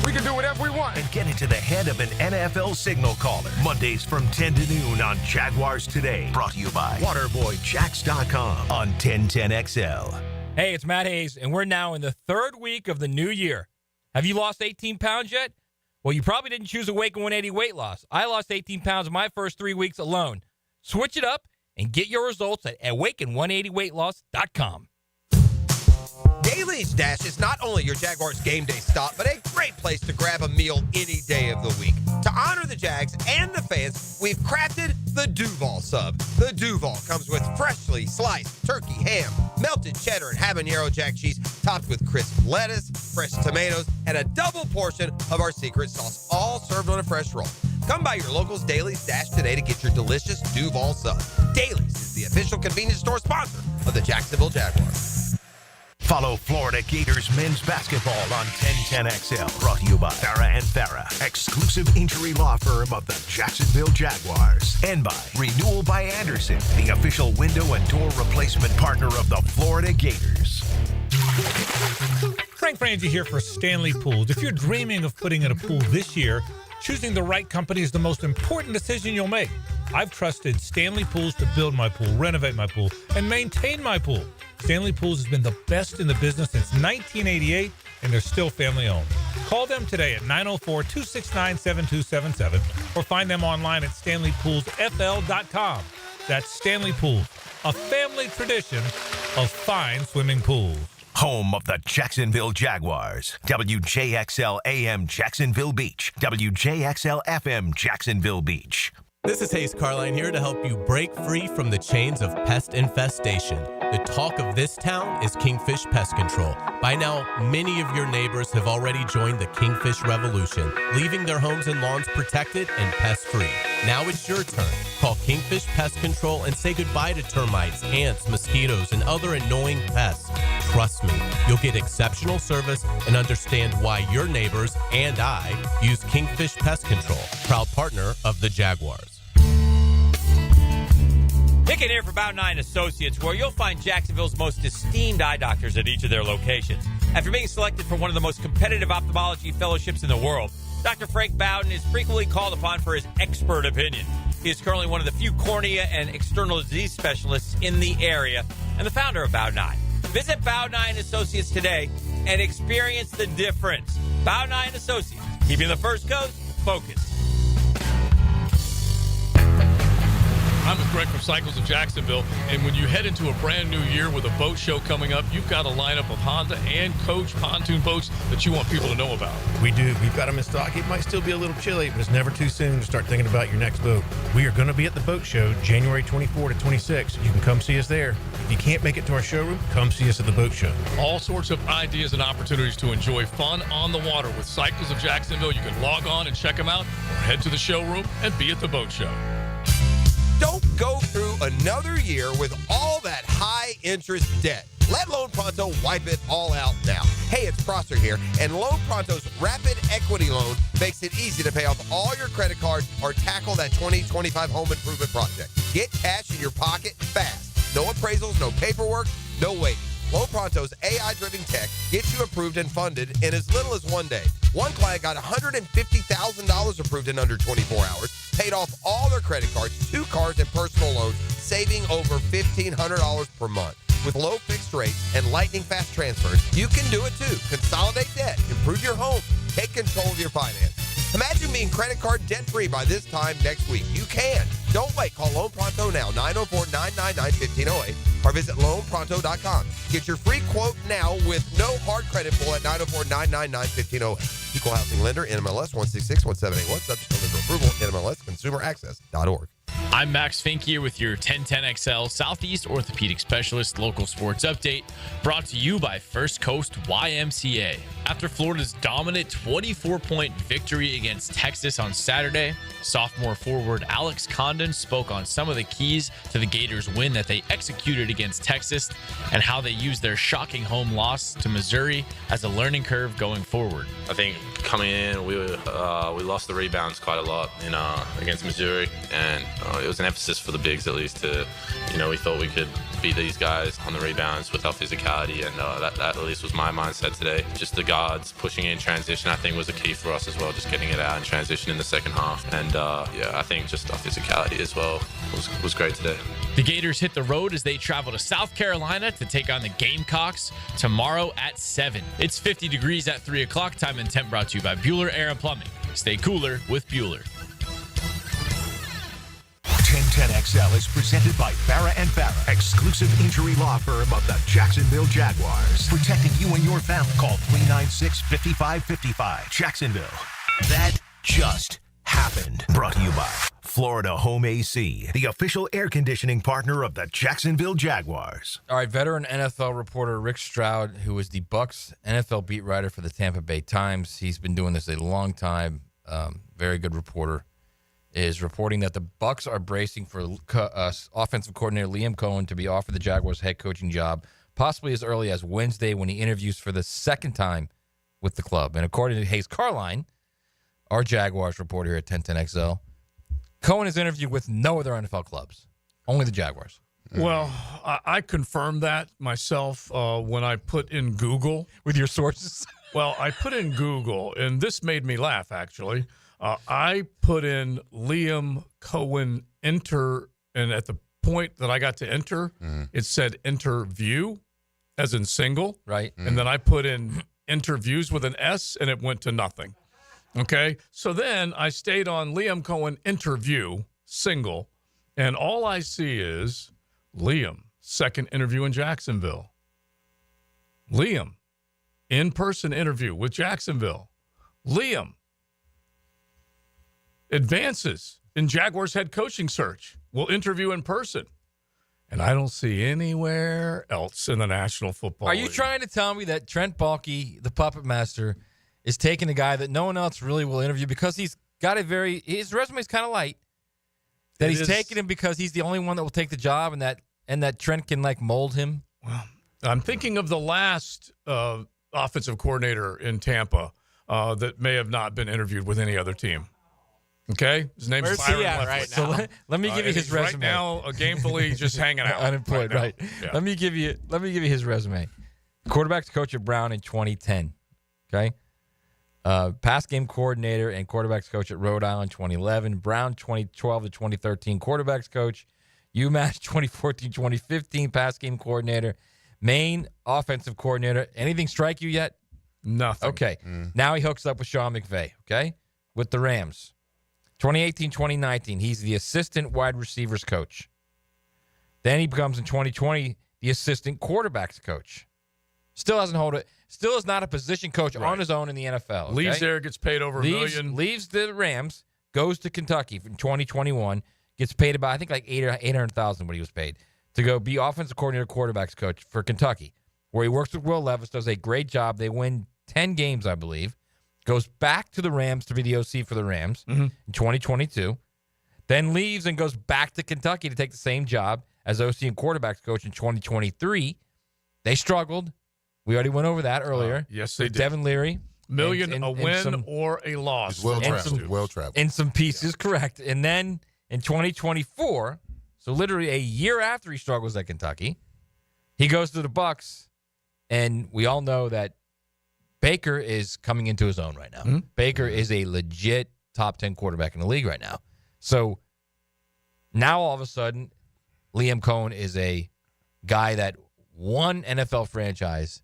we can do whatever we want. And get into the head of an NFL signal caller. Mondays from 10 to noon on Jaguars Today. Brought to you by WaterboyJax.com on 1010XL. Hey, it's Matt Hayes, and we're now in the third week of the new year. Have you lost 18 pounds yet? Well, you probably didn't choose Awaken 180 weight loss. I lost 18 pounds in my first 3 weeks alone. Switch it up and get your results at awaken180weightloss.com. Daly's Dash is not only your Jaguars game day stop, but a great place to grab a meal any day of the week. To honor the Jags and the fans, we've crafted the Duval sub. The Duval comes with freshly sliced turkey, ham, melted cheddar, and habanero jack cheese, topped with crisp lettuce, fresh tomatoes, and a double portion of our secret sauce, all served on a fresh roll. Come by your local's Daly's Dash today to get your delicious Duval sub. Daly's is the official convenience store sponsor of the Jacksonville Jaguars. Follow Florida Gators men's basketball on 1010XL. Brought to you by Farrah and Farrah, exclusive injury law firm of the Jacksonville Jaguars. And by Renewal by Anderson, the official window and door replacement partner of the Florida Gators. Frank Frangie here for Stanley Pools. If you're dreaming of putting in a pool this year, choosing the right company is the most important decision you'll make. I've trusted Stanley Pools to build my pool, renovate my pool, and maintain my pool. Stanley Pools has been the best in the business since 1988, and they're still family-owned. Call them today at 904-269-7277 or find them online at stanleypoolsfl.com. That's Stanley Pools, a family tradition of fine swimming pools. Home of the Jacksonville Jaguars. WJXL AM Jacksonville Beach. WJXL FM Jacksonville Beach. This is Hayes Carline here to help you break free from the chains of pest infestation. The talk of this town is Kingfish Pest Control. By now, many of your neighbors have already joined the Kingfish Revolution, leaving their homes and lawns protected and pest-free. Now it's your turn. Call Kingfish Pest Control and say goodbye to termites, ants, mosquitoes, and other annoying pests. Trust me, you'll get exceptional service and understand why your neighbors and I use Kingfish Pest Control, proud partner of the Jaguars. Nick in here for About 9 Associates, where you'll find Jacksonville's most esteemed eye doctors at each of their locations. After being selected for one of the most competitive ophthalmology fellowships in the world, Dr. Frank Bowden is frequently called upon for his expert opinion. He is currently one of the few cornea and external disease specialists in the area and the founder of About 9. Visit About 9 Associates today and experience the difference. About 9 Associates, keeping the First Coast focused. I'm with Greg from Cycles of Jacksonville, and when you head into a brand new year with a boat show coming up, you've got a lineup of Honda and Coach pontoon boats that you want people to know about. We do. We've got them in stock. It might still be a little chilly, but it's never too soon to start thinking about your next boat. We are going to be at the boat show January 24 to 26. You can come see us there. If you can't make it to our showroom, come see us at the boat show. All sorts of ideas and opportunities to enjoy fun on the water with Cycles of Jacksonville. You can log on and check them out, or head to the showroom and be at the boat show. Don't go through another year with all that high-interest debt. Let Loan Pronto wipe it all out now. Hey, it's Prosser here, and Loan Pronto's Rapid Equity Loan makes it easy to pay off all your credit cards or tackle that 2025 home improvement project. Get cash in your pocket fast. No appraisals, no paperwork, no waiting. Loan Pronto's AI-driven tech gets you approved and funded in as little as 1 day. One client got $150,000 approved in under 24 hours, paid off all their credit cards, 2 cars, and personal loans, saving over $1,500 per month. With low fixed rates and lightning fast transfers, you can do it too. Consolidate debt, improve your home, take control of your finances. Imagine being credit card debt-free by this time next week. You can. Don't wait. Call Loan Pronto now, 904-999-1508, or visit loanpronto.com. Get your free quote now with no hard credit pull at 904-999-1508. Equal Housing Lender, NMLS 1661781, subject to lender approval, NMLS, consumeraccess.org. I'm Max Fink here with your 1010XL Southeast Orthopedic Specialist local sports update, brought to you by First Coast YMCA. After Florida's dominant 24-point victory against Texas on Saturday, sophomore forward Alex Condon spoke on some of the keys to the Gators' win that they executed against Texas and how they used their shocking home loss to Missouri as a learning curve going forward. I think coming in, we lost the rebounds quite a lot against Missouri, and it was an emphasis for the bigs at least to, we thought we could beat these guys on the rebounds with our physicality, and that at least was my mindset today. Just the guards pushing in transition, I think, was a key for us as well, just getting it out in transition in the second half. And I think just our physicality as well was great today. The Gators hit the road as they travel to South Carolina to take on the Gamecocks tomorrow at 7. It's 50 degrees at 3 o'clock. Time and temp brought to you by Bueller Air and Plumbing. Stay cooler with Bueller. 1010XL is presented by Farah and Farah, exclusive injury law firm of the Jacksonville Jaguars. Protecting you and your family. Call 396-5555. Jacksonville. That just happened. Brought to you by Florida Home AC, the official air conditioning partner of the Jacksonville Jaguars. All right, veteran NFL reporter Rick Stroud, who is the Bucs NFL beat writer for the Tampa Bay Times. He's been doing this a long time. Very good reporter. Is reporting that the Bucs are bracing for offensive coordinator Liam Coen to be offered the Jaguars head coaching job, possibly as early as Wednesday when he interviews for the second time with the club. And according to Hayes Carline, our Jaguars reporter here at 1010XL, Coen is interviewed with no other NFL clubs, only the Jaguars. Well, I confirmed that myself when I put in Google. With your sources? Well, I put in Google, and this made me laugh, actually. I put in Liam Coen enter, and at the point that I got to enter, it said interview, as in single. Right. And then I put in interviews with an S, and it went to nothing. Okay? So then I stayed on Liam Coen interview, single, and all I see is Liam, second interview in Jacksonville. Liam, in-person interview with Jacksonville. Liam advances in Jaguars head coaching search. We'll interview in person. And I don't see anywhere else in the National Football League. Are you trying to tell me that Trent Baalke, the puppet master, is taking a guy that no one else really will interview because he's got his resume is kind of light, that he's taking him because he's the only one that will take the job and that Trent can mold him? Well, I'm thinking of the last offensive coordinator in Tampa that may have not been interviewed with any other team. Okay, his name is Byron Leftwich. Right so now? let me give you his resume. Right now, gamefully just hanging out, unemployed. Right. Yeah. Let me give you his resume. Quarterbacks coach at Brown in 2010. Okay. Pass game coordinator and quarterbacks coach at Rhode Island 2011. Brown 2012 to 2013 quarterbacks coach. UMass 2014-2015 pass game coordinator. Maine offensive coordinator. Anything strike you yet? Nothing. Okay. Now he hooks up with Sean McVay. Okay, with the Rams. 2018-2019, he's the assistant wide receivers coach. Then he becomes in 2020 the assistant quarterbacks coach. Still hasn't hold it. Still is not a position coach on his own in the NFL. Okay? Leaves there, gets paid over $1 million. Leaves the Rams, goes to Kentucky in 2021, gets paid about $800,000 what he was paid to go be offensive coordinator, quarterbacks coach for Kentucky, where he works with Will Levis, does a great job. They win 10 games, I believe. Goes back to the Rams to be the OC for the Rams in 2022. Then leaves and goes back to Kentucky to take the same job as OC and quarterbacks coach in 2023. They struggled. We already went over that earlier. Yes, they did. Devin Leary. A win or a loss. Well-traveled. In some pieces, correct. And then in 2024, so literally a year after he struggles at Kentucky, he goes to the Bucs, and we all know that Baker is coming into his own right now. Mm-hmm. Baker is a legit top 10 quarterback in the league right now. So now all of a sudden, Liam Coen is a guy that one NFL franchise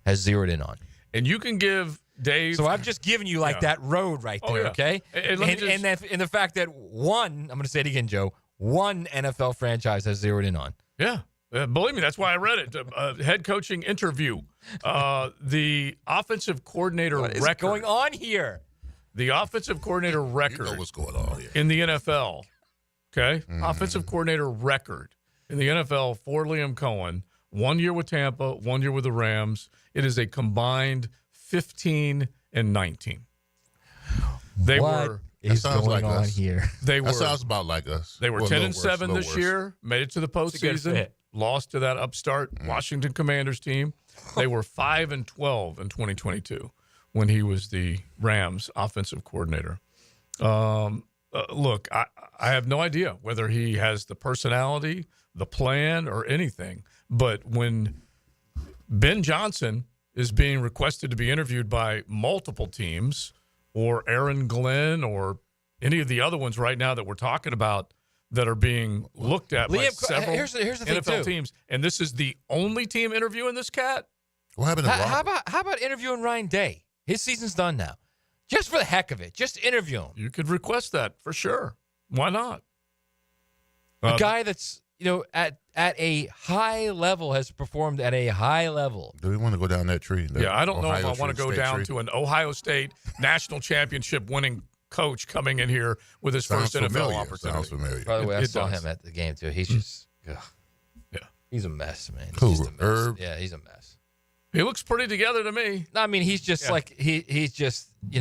has zeroed in on. And you can give Dave. So I've just given you that road right there, okay? And the fact that I'm going to say it again, Joe, one NFL franchise has zeroed in on. Yeah. Believe me, that's why I read it. Head coaching interview. The offensive coordinator What is record. going on here? The offensive coordinator record You know what's going on here. in the NFL Okay? Offensive coordinator record in the NFL for Liam Coen. 1 year with Tampa, 1 year with the Rams. It is a combined 15-19. What is going on here? That sounds about like us. They were Well, 10-7 this year, made it to the postseason, lost to that upstart Washington Commanders team. They were 5-12 in 2022 when he was the Rams offensive coordinator. Look, I have no idea whether he has the personality, the plan, or anything. But when Ben Johnson is being requested to be interviewed by multiple teams, or Aaron Glenn, or any of the other ones right now that we're talking about that are being looked at by several here's the NFL thing, too. teams, and this is the only team interviewing this cat? What happened to How about interviewing Ryan Day? His season's done now. Just for the heck of it, just interview him. You could request that for sure. Why not? A guy that's at a high level has performed at a high level. Do we want to go down that tree? Yeah, I don't know if I want to go down to an Ohio State national championship winning coach coming in here with his first NFL opportunity. Sounds familiar. By the way, I saw him at the game too. He's just, he's a mess, man. Who, He's just a mess. Herb? Yeah, he's a mess. He looks pretty together to me. No, I mean, he's just like he's just he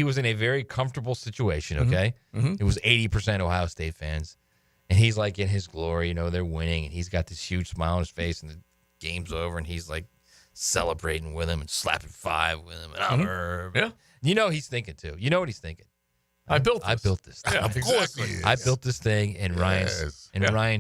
was in a very comfortable situation. Okay, It was 80% Ohio State fans, and he's like in his glory. They're winning, and he's got this huge smile on his face, and the game's over, and he's like celebrating with him and slapping five with him. And I'm Herb. Yeah, he's thinking too. You know what he's thinking? I built this. thing. Yeah, Of course he is. I built this thing, and Ryan's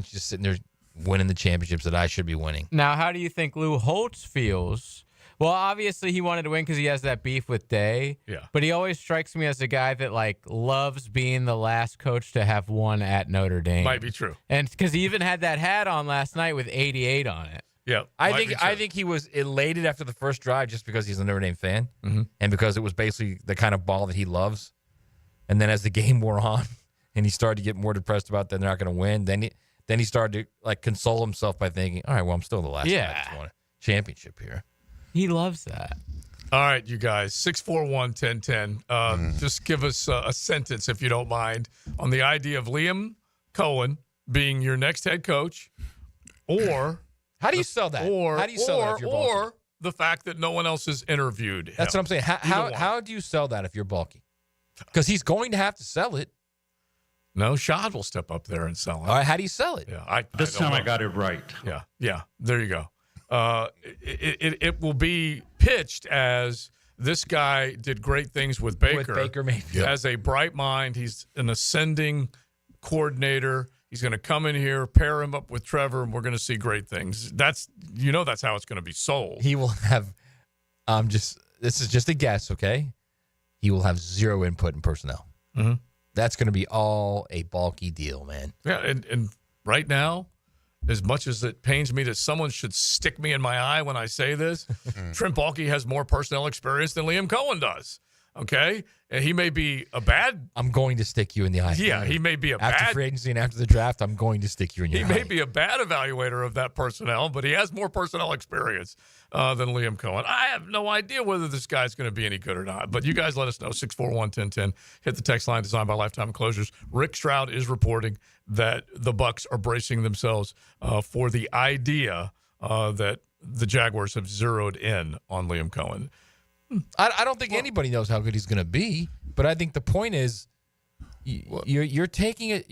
just sitting there winning the championships that I should be winning. Now, how do you think Lou Holtz feels? Well, obviously he wanted to win because he has that beef with Day. Yeah. But he always strikes me as a guy that loves being the last coach to have won at Notre Dame. Might be true. And because he even had that hat on last night with 88 on it. Yeah. I think he was elated after the first drive just because he's a Notre Dame fan, and because it was basically the kind of ball that he loves. And then as the game wore on, and he started to get more depressed about that they're not going to win, then he started to console himself by thinking, all right, well, I'm still the last guy that's won a championship here. He loves that. All right, you guys, 641-1010. Just give us a sentence, if you don't mind, on the idea of Liam Coen being your next head coach, or how do you sell that? How do you sell that if you're bulky? Or the fact that no one else has interviewed him. That's what I'm saying. How do you sell that if you're bulky? Because he's going to have to sell it. No, Shad will step up there and sell it. All right, how do you sell it? Yeah, this time I got it right. Yeah. There you go. It will be pitched as this guy did great things with Baker. With Baker Mayfield. As a bright mind, he's an ascending coordinator. He's going to come in here, pair him up with Trevor, and we're going to see great things. That's how it's going to be sold. He will have this is just a guess, okay? He will have zero input in personnel. Mm-hmm. That's going to be all a bulky deal, man. Yeah, and right now, as much as it pains me that someone should stick me in my eye when I say this, Trent Baalke has more personnel experience than Liam Coen does. Okay? And he may be a bad... I'm going to stick you in the eye. Yeah, he may be after free agency and after the draft, I'm going to stick you in your eye. He may be a bad evaluator of that personnel, but he has more personnel experience than Liam Coen. I have no idea whether this guy's going to be any good or not, but you guys let us know. 641-1010. Hit the text line designed by Lifetime Enclosures. Rick Stroud is reporting that the Bucs are bracing themselves for the idea that the Jaguars have zeroed in on Liam Coen. I don't think anybody knows how good he's going to be, but I think the point is you're taking a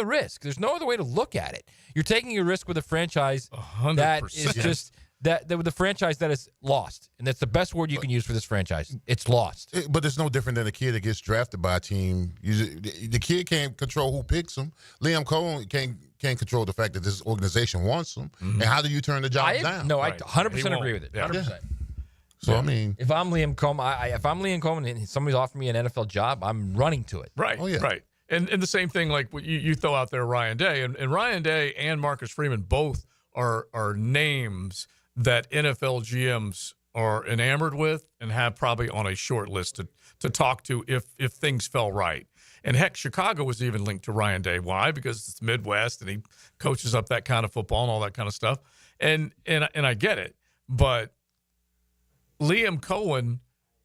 risk. There's no other way to look at it. You're taking a risk with a franchise 100%. that is just with a franchise that is lost, and that's the best word you can use for this franchise. It's lost. But it's no different than a kid that gets drafted by a team. The kid can't control who picks him. Liam Coen can't control the fact that this organization wants him. Mm-hmm. And how do you turn the job down? No, I 100% agree with it. 100%. Yeah. So, I mean, if I'm Liam Coen and somebody's offering me an NFL job, I'm running to it. Right. Oh, yeah. Right. And the same thing, like what you throw out there, Ryan Day. And Ryan Day and Marcus Freeman both are names that NFL GMs are enamored with and have probably on a short list to talk to if things fell right. And heck, Chicago was even linked to Ryan Day. Why? Because it's Midwest and he coaches up that kind of football and all that kind of stuff. And I get it. But Liam Coen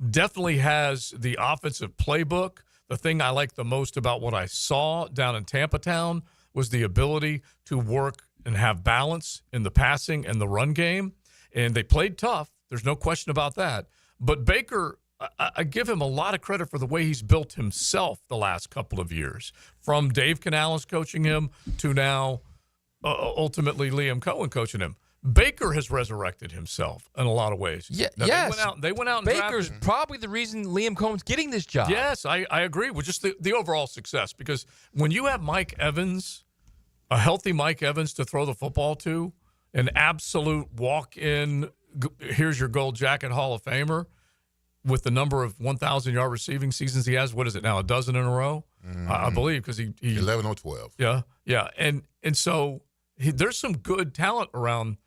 definitely has the offensive playbook, the thing I liked the most about what I saw down in Tampa Town was the ability to work and have balance in the passing and the run game. And they played tough. There's no question about that. But Baker, I give him a lot of credit for the way he's built himself the last couple of years, from Dave Canales coaching him to now ultimately Liam Coen coaching him. Baker has resurrected himself in a lot of ways. Yeah, now, yes. They went out and Baker's drafted. probably the reason Liam Coen's getting this job. Yes, I agree with just the overall success, because when you have Mike Evans, a healthy Mike Evans to throw the football to, an absolute walk-in, here's your gold jacket Hall of Famer, with the number of 1,000-yard receiving seasons he has, what is it now, a dozen in a row? I believe, because he 11 or 12. Yeah. And so there's some good talent around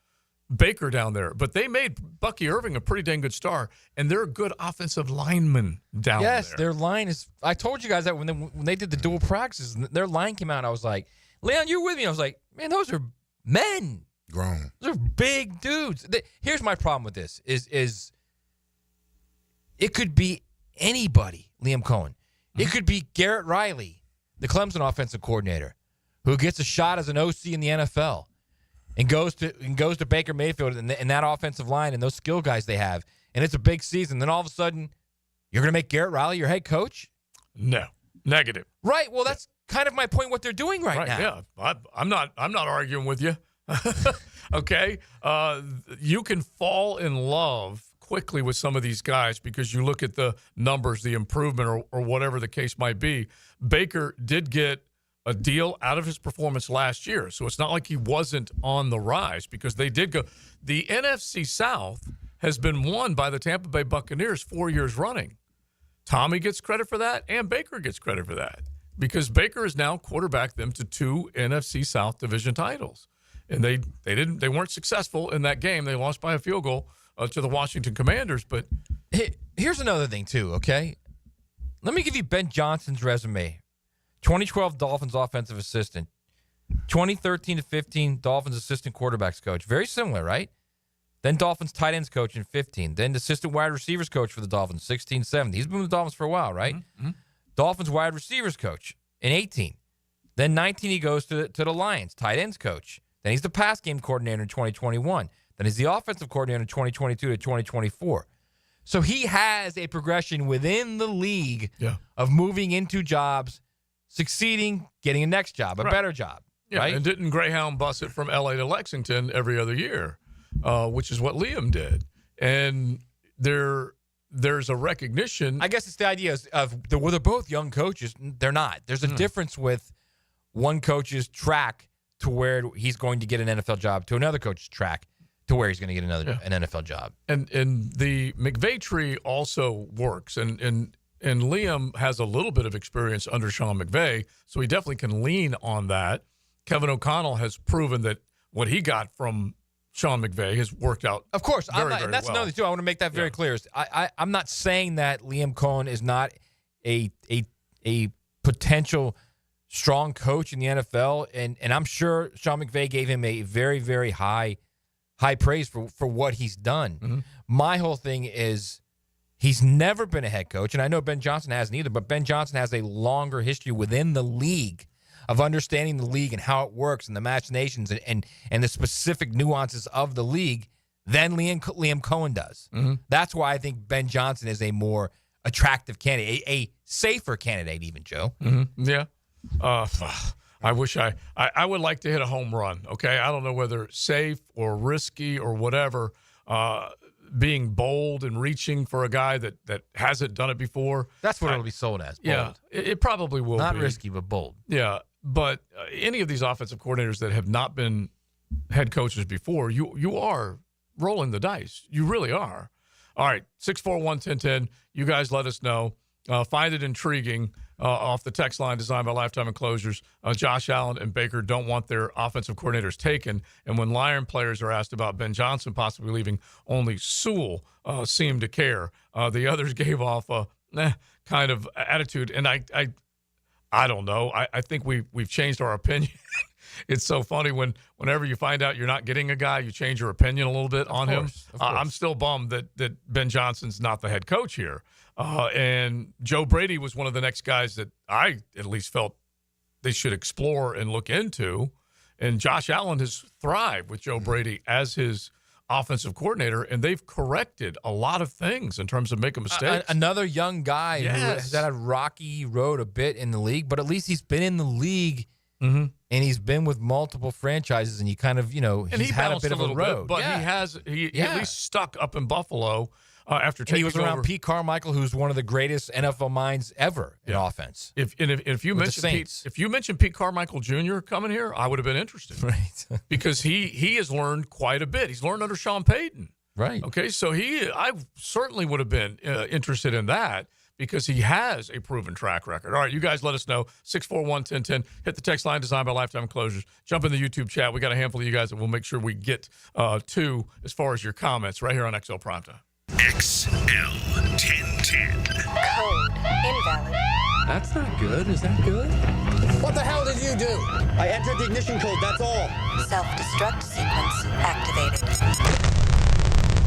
Baker down there, but they made Bucky Irving a pretty dang good star, and they're a good offensive lineman down there. Yes, their line is – I told you guys that when they did the dual practices, their line came out, I was like, Leon, you're with me. I was like, man, those are men. Grown. Those are big dudes. Here's my problem with this is it could be anybody, Liam Coen. It could be Garrett Riley, the Clemson offensive coordinator, who gets a shot as an OC in the NFL and goes to Baker Mayfield and that offensive line and those skill guys they have, and it's a big season. Then all of a sudden, you're going to make Garrett Riley your head coach? No, negative. Right. Well, that's kind of my point. What they're doing right now. Yeah, I'm not arguing with you. Okay, you can fall in love quickly with some of these guys because you look at the numbers, the improvement, or whatever the case might be. Baker did get a deal out of his performance last year, so it's not like he wasn't on the rise, because they did go. The NFC South has been won by the Tampa Bay Buccaneers 4 years running. Tommy gets credit for that, and Baker gets credit for that, because Baker has now quarterbacked them to 2 NFC South division titles. And they weren't successful in that game. They lost by a field goal to the Washington Commanders. But here's another thing too. Okay, let me give you Ben Johnson's resume: 2012 Dolphins offensive assistant, 2013 to 15 Dolphins assistant quarterbacks coach. Very similar, right? Then Dolphins tight ends coach in 15. Then assistant wide receivers coach for the Dolphins 16, 17. He's been with the Dolphins for a while, right? Mm-hmm. Dolphins wide receivers coach in 18. Then 19 he goes to the Lions tight ends coach. Then he's the pass game coordinator in 2021. Then he's the offensive coordinator in 2022 to 2024. So he has a progression within the league of moving into jobs, succeeding, getting a next job, a better job. Yeah, right? And didn't Greyhound bus it from L.A. to Lexington every other year, which is what Liam did. And there's a recognition. I guess it's the idea of they're both young coaches. They're not. There's a difference with one coach's track to where he's going to get an NFL job, to another coach's track to where he's going to get an NFL job. And the McVay tree also works. And Liam has a little bit of experience under Sean McVay, so he definitely can lean on that. Kevin O'Connell has proven that what he got from Sean McVay has worked out. Of course, very, and that's well. another too. I want to make that very clear. I'm not saying that Liam Coen is not a potential strong coach in the NFL, and I'm sure Sean McVay gave him a very, very high praise for what he's done. Mm-hmm. My whole thing is he's never been a head coach, and I know Ben Johnson hasn't either, but Ben Johnson has a longer history within the league of understanding the league and how it works and the machinations and the specific nuances of the league than Liam Coen does. Mm-hmm. That's why I think Ben Johnson is a more attractive candidate, a safer candidate even, Joe. Mm-hmm. Yeah. I wish I would like to hit a home run. Okay, I don't know whether safe or risky or whatever. Being bold and reaching for a guy that hasn't done it before. That's what it'll be sold as. Bold. Yeah, it probably will. Not be risky, but bold. Yeah, but any of these offensive coordinators that have not been head coaches before, you are rolling the dice. You really are. All right, 641-1010. You guys let us know. Find it intriguing. Off the text line designed by Lifetime Enclosures, Josh Allen and Baker don't want their offensive coordinators taken. And when Lion players are asked about Ben Johnson possibly leaving, only Sewell seemed to care. The others gave off a kind of attitude. And I don't know. I think we've changed our opinion it's so funny whenever you find out you're not getting a guy, you change your opinion a little bit on him. I'm still bummed that Ben Johnson's not the head coach here. And Joe Brady was one of the next guys that I at least felt they should explore and look into. And Josh Allen has thrived with Joe Brady as his offensive coordinator, and they've corrected a lot of things in terms of making mistakes. Another young guy who has had a rocky road a bit in the league, but at least he's been in the league and he's been with multiple franchises, and you kind of, and he's had a bit of a road. But he at least stuck up in Buffalo. After taking he was around Pete Carmichael, who's one of the greatest NFL minds ever in offense. If you mentioned Pete Carmichael Jr. coming here, I would have been interested, right? Because he has learned quite a bit. He's learned under Sean Payton, right? Okay, so I certainly would have been interested in that because he has a proven track record. All right, you guys, let us know 641-1010. Hit the text line designed by Lifetime Enclosures. Jump in the YouTube chat. We got a handful of you guys that we'll make sure we get to as far as your comments right here on XL Primetime. XL 1010. Code invalid. That's not good. Is that good? What the hell did you do? I entered the ignition code, that's all. Self-destruct sequence activated.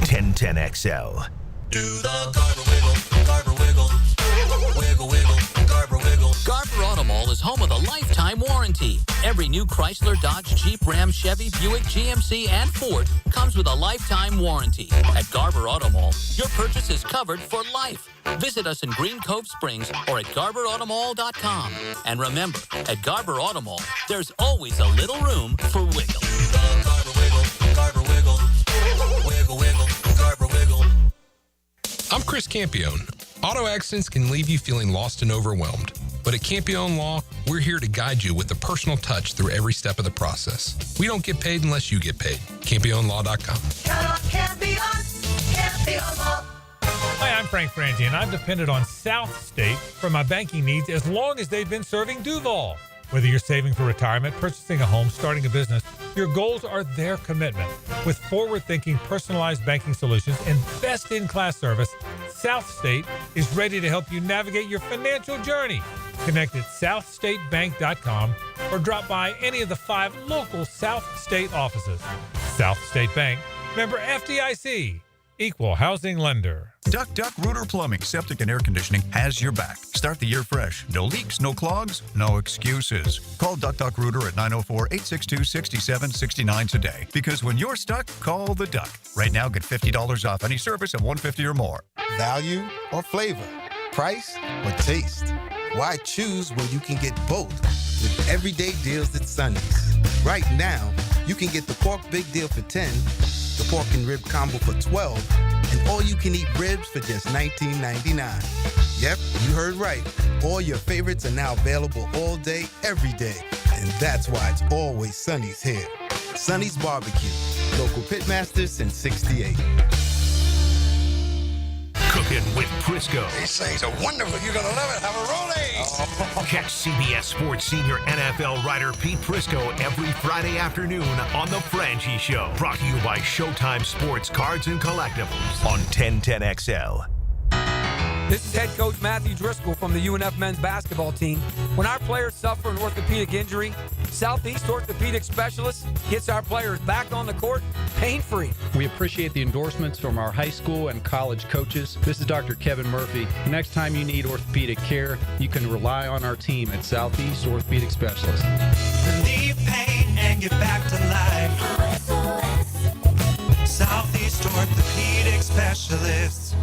1010 XL. Do the Garber wiggle, Garber wiggle, wiggle, wiggle, Garber wiggle. Garber Automall is home of the lifetime warranty. Every new Chrysler, Dodge, Jeep, Ram, Chevy, Buick, GMC, and Ford comes with a lifetime warranty. At Garber Automall, your purchase is covered for life. Visit us in Green Cove Springs or at GarberAutomall.com. And remember, at Garber Automall, there's always a little room for wiggle. Garber wiggle, Garber wiggle, wiggle, wiggle, Garber wiggle. I'm Chris Campione. Auto accidents can leave you feeling lost and overwhelmed. But at Campione Law, we're here to guide you with a personal touch through every step of the process. We don't get paid unless you get paid. CampioneLaw.com. Count on Campione, Campione Law. Hi, I'm Frank Frangie, and I've depended on South State for my banking needs as long as they've been serving Duval. Whether you're saving for retirement, purchasing a home, starting a business, your goals are their commitment. With forward-thinking, personalized banking solutions and best-in-class service, South State is ready to help you navigate your financial journey. Connect at southstatebank.com or drop by any of the 5 local South State offices. South State Bank, member FDIC. Equal housing lender. Duck Rooter Plumbing, Septic and Air Conditioning has your back. Start the year fresh. No leaks, no clogs, no excuses. Call Duck Rooter at 904-862-6769 today. Because when you're stuck, call the Duck. Right now, get $50 off any service of $150 or more. Value or flavor? Price or taste? Why choose when you can get both with everyday deals at Sonny's? Right now, you can get the pork big deal for $10, the pork and rib combo for $12, and all-you-can-eat ribs for just $19.99. Yep, you heard right. All your favorites are now available all day, every day. And that's why it's always Sonny's here. Sonny's Barbecue. Local pitmasters since '68. Cooking with Prisco. These things are wonderful. You're going to love it. Have a rolling. Catch CBS Sports senior NFL writer Pete Prisco every Friday afternoon on The Frangie Show. Brought to you by Showtime Sports Cards and Collectibles on 1010 XL. This is head coach Matthew Driscoll from the UNF men's basketball team. When our players suffer an orthopedic injury, Southeast Orthopedic Specialist gets our players back on the court pain-free. We appreciate the endorsements from our high school and college coaches. This is Dr. Kevin Murphy. Next time you need orthopedic care, you can rely on our team at Southeast Orthopedic Specialist. Relieve pain and get back to life. Southeast Orthopedic Specialists.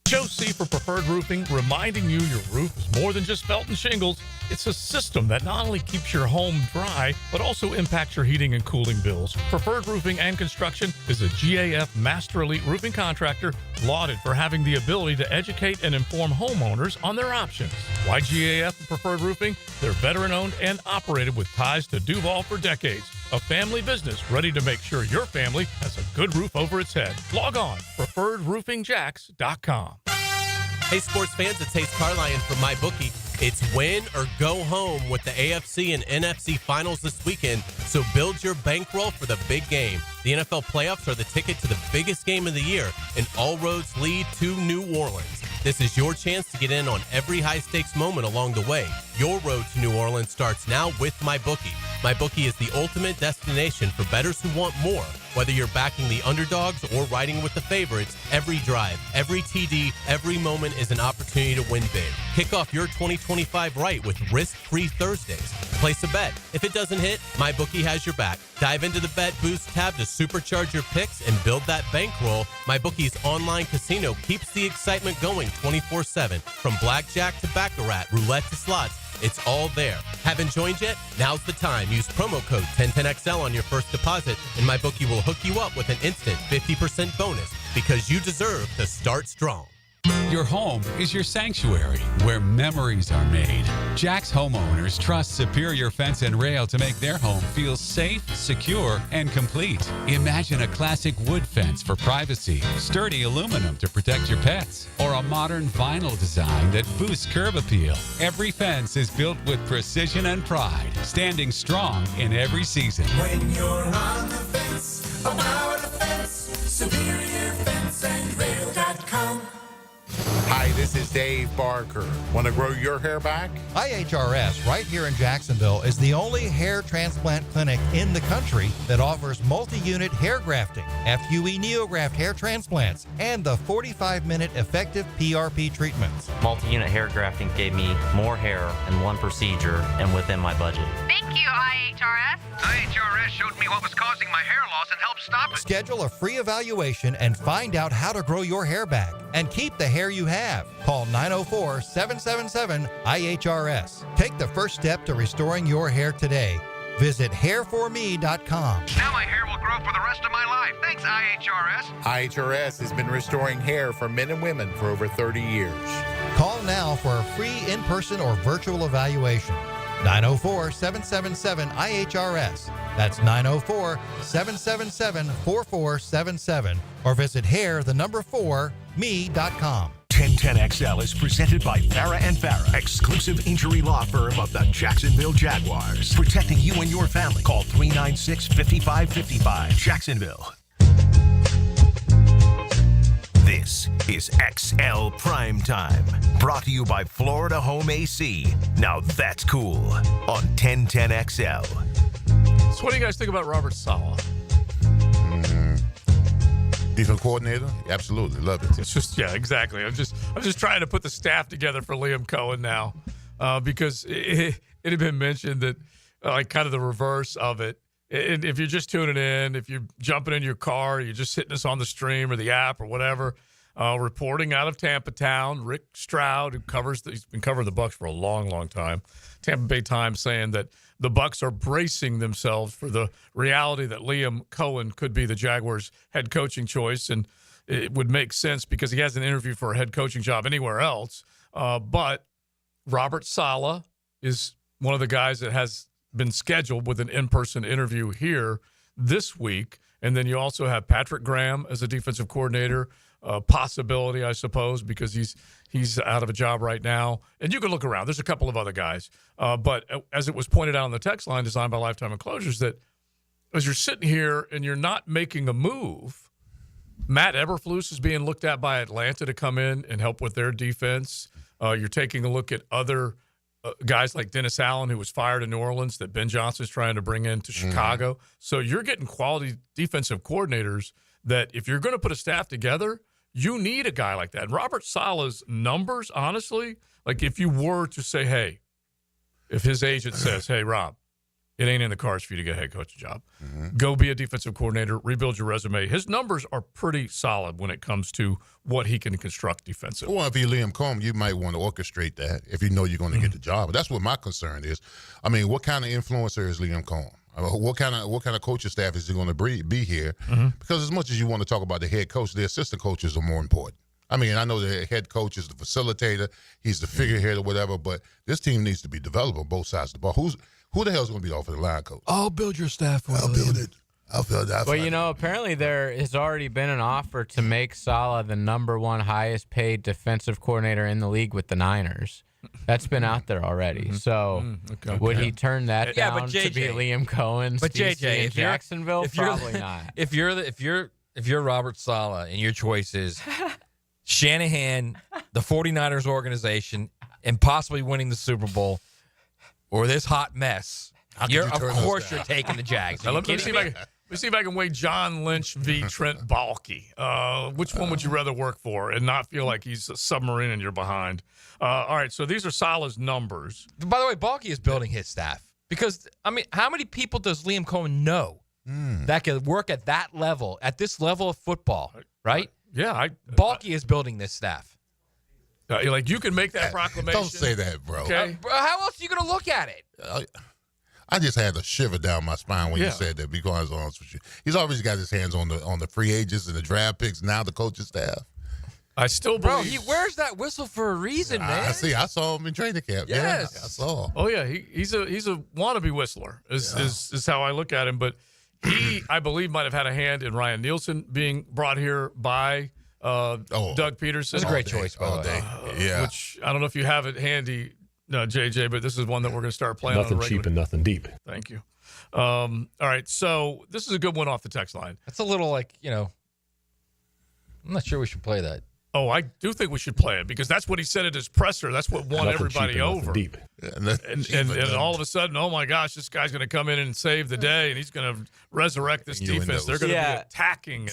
Joe C. for Preferred Roofing, reminding you your roof is more than just felt and shingles. It's a system that not only keeps your home dry, but also impacts your heating and cooling bills. Preferred Roofing and Construction is a GAF Master Elite Roofing Contractor, lauded for having the ability to educate and inform homeowners on their options. Why GAF and Preferred Roofing? They're veteran-owned and operated with ties to Duval for decades. A family business ready to make sure your family has a good roof over its head. Log on, preferredroofingjax.com. Hey, sports fans, it's Hayes Carline from MyBookie. It's win or go home with the AFC and NFC finals this weekend, so build your bankroll for the big game. The NFL playoffs are the ticket to the biggest game of the year, and all roads lead to New Orleans. This is your chance to get in on every high-stakes moment along the way. Your road to New Orleans starts now with MyBookie. MyBookie is the ultimate destination for bettors who want more. Whether you're backing the underdogs or riding with the favorites, every drive, every TD, every moment is an opportunity to win big. Kick off your 2025 right with risk-free Thursdays. Place a bet. If it doesn't hit, MyBookie has your back. Dive into the Bet Boost tab to supercharge your picks and build that bankroll. MyBookie's online casino keeps the excitement going 24/7. From blackjack to baccarat, roulette to slots, it's all there. Haven't joined yet? Now's the time. Use promo code 1010XL on your first deposit, and MyBookie will hook you up with an instant 50% bonus because you deserve to start strong. Your home is your sanctuary where memories are made. Jack's homeowners trust Superior Fence and Rail to make their home feel safe, secure, and complete. Imagine a classic wood fence for privacy, sturdy aluminum to protect your pets, or a modern vinyl design that boosts curb appeal. Every fence is built with precision and pride, standing strong in every season. When you're on the fence, about the fence, SuperiorFenceandRail.com. Hi, this is Dave Barker. Want to grow your hair back? IHRS right here in Jacksonville is the only hair transplant clinic in the country that offers multi-unit hair grafting, FUE NeoGraft hair transplants, and the 45-minute effective PRP treatments. Multi-unit hair grafting gave me more hair in one procedure and within my budget. Thank you, IHRS. IHRS showed me what was causing my hair loss and helped stop it. Schedule a free evaluation and find out how to grow your hair back and keep the hair you have. Call 904-777-IHRS. Take the first step to restoring your hair today. Visit hairforme.com. Now my hair will grow for the rest of my life. Thanks, IHRS. IHRS has been restoring hair for men and women for over 30 years. Call now for a free in-person or virtual evaluation. 904-777-IHRS. That's 904-777-4477. Or visit hair4me.com. 1010XL is presented by Farah and Farah, exclusive injury law firm of the Jacksonville Jaguars. Protecting you and your family. Call 396-5555. Jacksonville. This is XL Primetime, brought to you by Florida Home AC. Now that's cool on 1010XL. So what do you guys think about Robert Saleh? Defense coordinator? Absolutely. Love it. It's just, yeah, exactly. I'm just trying to put the staff together for Liam Coen now because it had been mentioned that like kind of the reverse of it. If you're just tuning in, if you're jumping in your car, you're just hitting us on the stream or the app or whatever, reporting out of Tampa Town, Rick Stroud, he's been covering the Bucs for a long, long time. Tampa Bay Times saying that the Bucs are bracing themselves for the reality that Liam Coen could be the Jaguars' head coaching choice, and it would make sense because he hasn't interviewed for a head coaching job anywhere else. But Robert Saleh is one of the guys that has been scheduled with an in-person interview here this week. And then you also have Patrick Graham as a defensive coordinator, possibility, I suppose, because he's out of a job right now. And you can look around. There's a couple of other guys. But as it was pointed out on the text line designed by Lifetime Enclosures, that as you're sitting here and you're not making a move, Matt Eberflus is being looked at by Atlanta to come in and help with their defense. You're taking a look at other guys like Dennis Allen, who was fired in New Orleans, that Ben Johnson's trying to bring into Chicago. So you're getting quality defensive coordinators that if you're going to put a staff together, you need a guy like that. And Robert Saleh's numbers, honestly, like if you were to say, hey, if his agent says, hey, Rob, it ain't in the cards for you to get a head coaching job. Go be a defensive coordinator, rebuild your resume. His numbers are pretty solid when it comes to what he can construct defensively. Well, if you're Liam Coen, you might want to orchestrate that if you know you're going to get the job. That's what my concern is. I mean, what kind of influencer is Liam Coen? I mean, what kind of coaching staff is he going to be here? Because as much as you want to talk about the head coach, the assistant coaches are more important. I mean, I know the head coach is the facilitator. He's the figurehead or whatever, but this team needs to be developed on both sides of the ball. Who the hell is going to be the offensive line coach? I'll build your staff. I'll build it. I'll build that. Well, you know, apparently there has already been an offer to make Saleh the #1 highest paid defensive coordinator in the league with the Niners. That's been out there already. So would he turn that down to be Liam Cohen's DC in Jacksonville? Probably not. If you're Robert Saleh and your choice is Shanahan, the 49ers organization, and possibly winning the Super Bowl, or this hot mess, could you of turn those course down? you're taking the Jags. Now, let me see if I can weigh John Lynch v. Trent Baalke. Which one would you rather work for and not feel like he's a submarine and you're behind? All right, so these are Salah's numbers. By the way, Baalke is building his staff because, I mean, how many people does Liam Coen know that can work at that level, at this level of football, right? Yeah. Baalke is building this staff. You can make that proclamation. Don't say that, bro. Okay. How else are you going to look at it? I just had a shiver down my spine when you said that, because honest with you. He's always got his hands on the free agents and the draft picks, now the coaching staff. I still Bro, believe. he wears that whistle for a reason, man. I saw him in training camp. Yes. Yeah, I saw. Oh yeah, he's a wannabe whistler. Is how I look at him. But he, I believe, might have had a hand in Ryan Nielsen being brought here by Doug Peterson. That's a great choice, by the way. Yeah. Which I don't know if you have it handy, JJ, but this is one that we're going to start playing. Nothing on the regular. cheap and nothing deep. Thank you. All right, so this is a good one off the text line. That's a little I'm not sure we should play that. Oh, I do think we should play it because that's what he said at his presser. That's what won Nothing everybody cheap and nothing over. deep. And all of a sudden, oh my gosh, this guy's going to come in and save the day, and he's going to resurrect this defense. They're going to be attacking.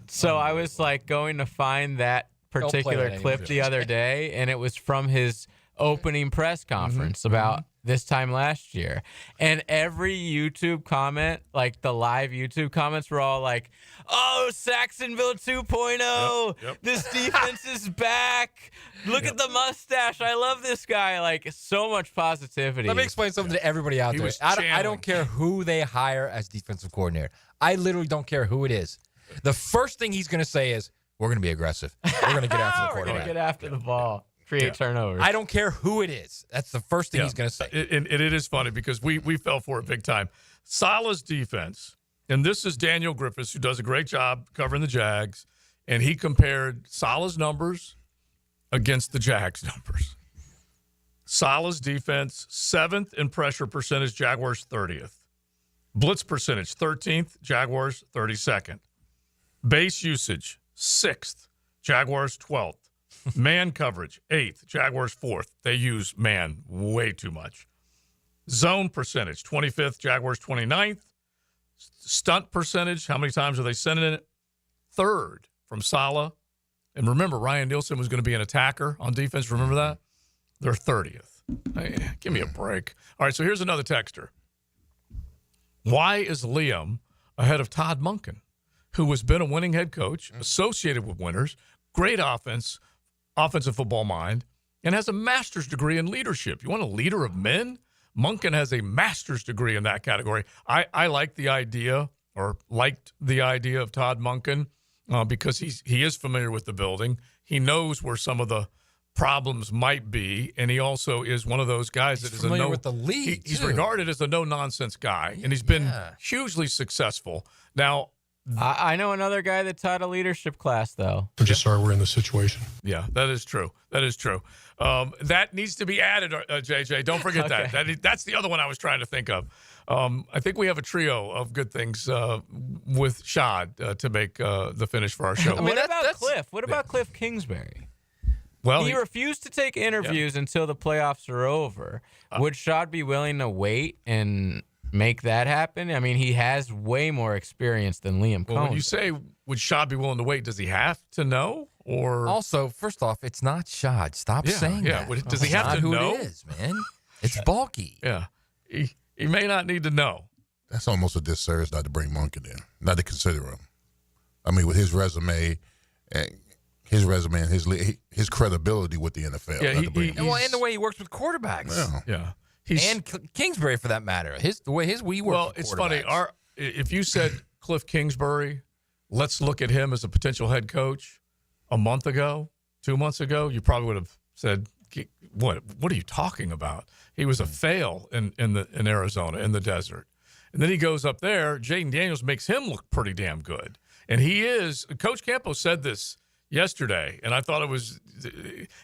So I was going to find that particular clip the other day, and it was from his opening press conference about this time last year. And every YouTube comment, the live YouTube comments were all like, oh, Saxonville 2.0. This defense is back. Look at the mustache. I love this guy. So much positivity. Let me explain something to everybody out there. I don't care who they hire as defensive coordinator. I literally don't care who it is. The first thing he's going to say is, we're going to be aggressive. We're going to get after the quarterback. We're going to get after the ball. Create turnovers. I don't care who it is. That's the first thing he's going to say. And it is funny because we fell for it big time. Salah's defense, and this is Daniel Griffiths, who does a great job covering the Jags, and he compared Salah's numbers against the Jags' numbers. Salah's defense, 7th in pressure percentage, Jaguars 30th. Blitz percentage, 13th, Jaguars 32nd. Base usage, 6th, Jaguars 12th. Man coverage, 8th. Jaguars 4th. They use man way too much. Zone percentage, 25th. Jaguars 29th. Stunt percentage, how many times are they sending it? 3rd from Salah. And remember, Ryan Nielsen was going to be an attacker on defense. Remember that? They're 30th. Hey, give me a break. All right, so here's another texter. Why is Liam ahead of Todd Monken, who has been a winning head coach, associated with winners, great offensive football mind, and has a master's degree in leadership? You want a leader of men? Monken has a master's degree in that category. I liked the idea of Todd Monken because he is familiar with the building. He knows where some of the problems might be, and he also is one of those guys that is familiar with the league. He's regarded as a no-nonsense guy, and he's been hugely successful. Now, I know another guy that taught a leadership class, though. I'm just sorry we're in this situation. Yeah, that is true. That is true. That needs to be added, JJ. Don't forget that. That's the other one I was trying to think of. I think we have a trio of good things with Shad to make the finish for our show. What about Cliff? What about Cliff Kingsbury? Well, he refused to take interviews until the playoffs are over. Would Shad be willing to wait and make that happen? I mean, he has way more experience than Liam Coen. Well, when you say would Shad be willing to wait, does he have to know? Or also, first off, it's not Shad. Stop saying that. Does he have to know? Who it is, man? It's Baalke. Yeah, he may not need to know. That's almost a disservice not to bring Monken in, not to consider him. I mean, with his resume and his credibility with the NFL. And the way he works with quarterbacks. Yeah. And Kingsbury, for that matter. The way we work. Well, it's funny. If you said Cliff Kingsbury, let's look at him as a potential head coach a month ago, 2 months ago, you probably would have said, "What are you talking about?" He was a fail in Arizona in the desert, and then he goes up there. Jaden Daniels makes him look pretty damn good, and he is. Coach Campos said this yesterday, and I thought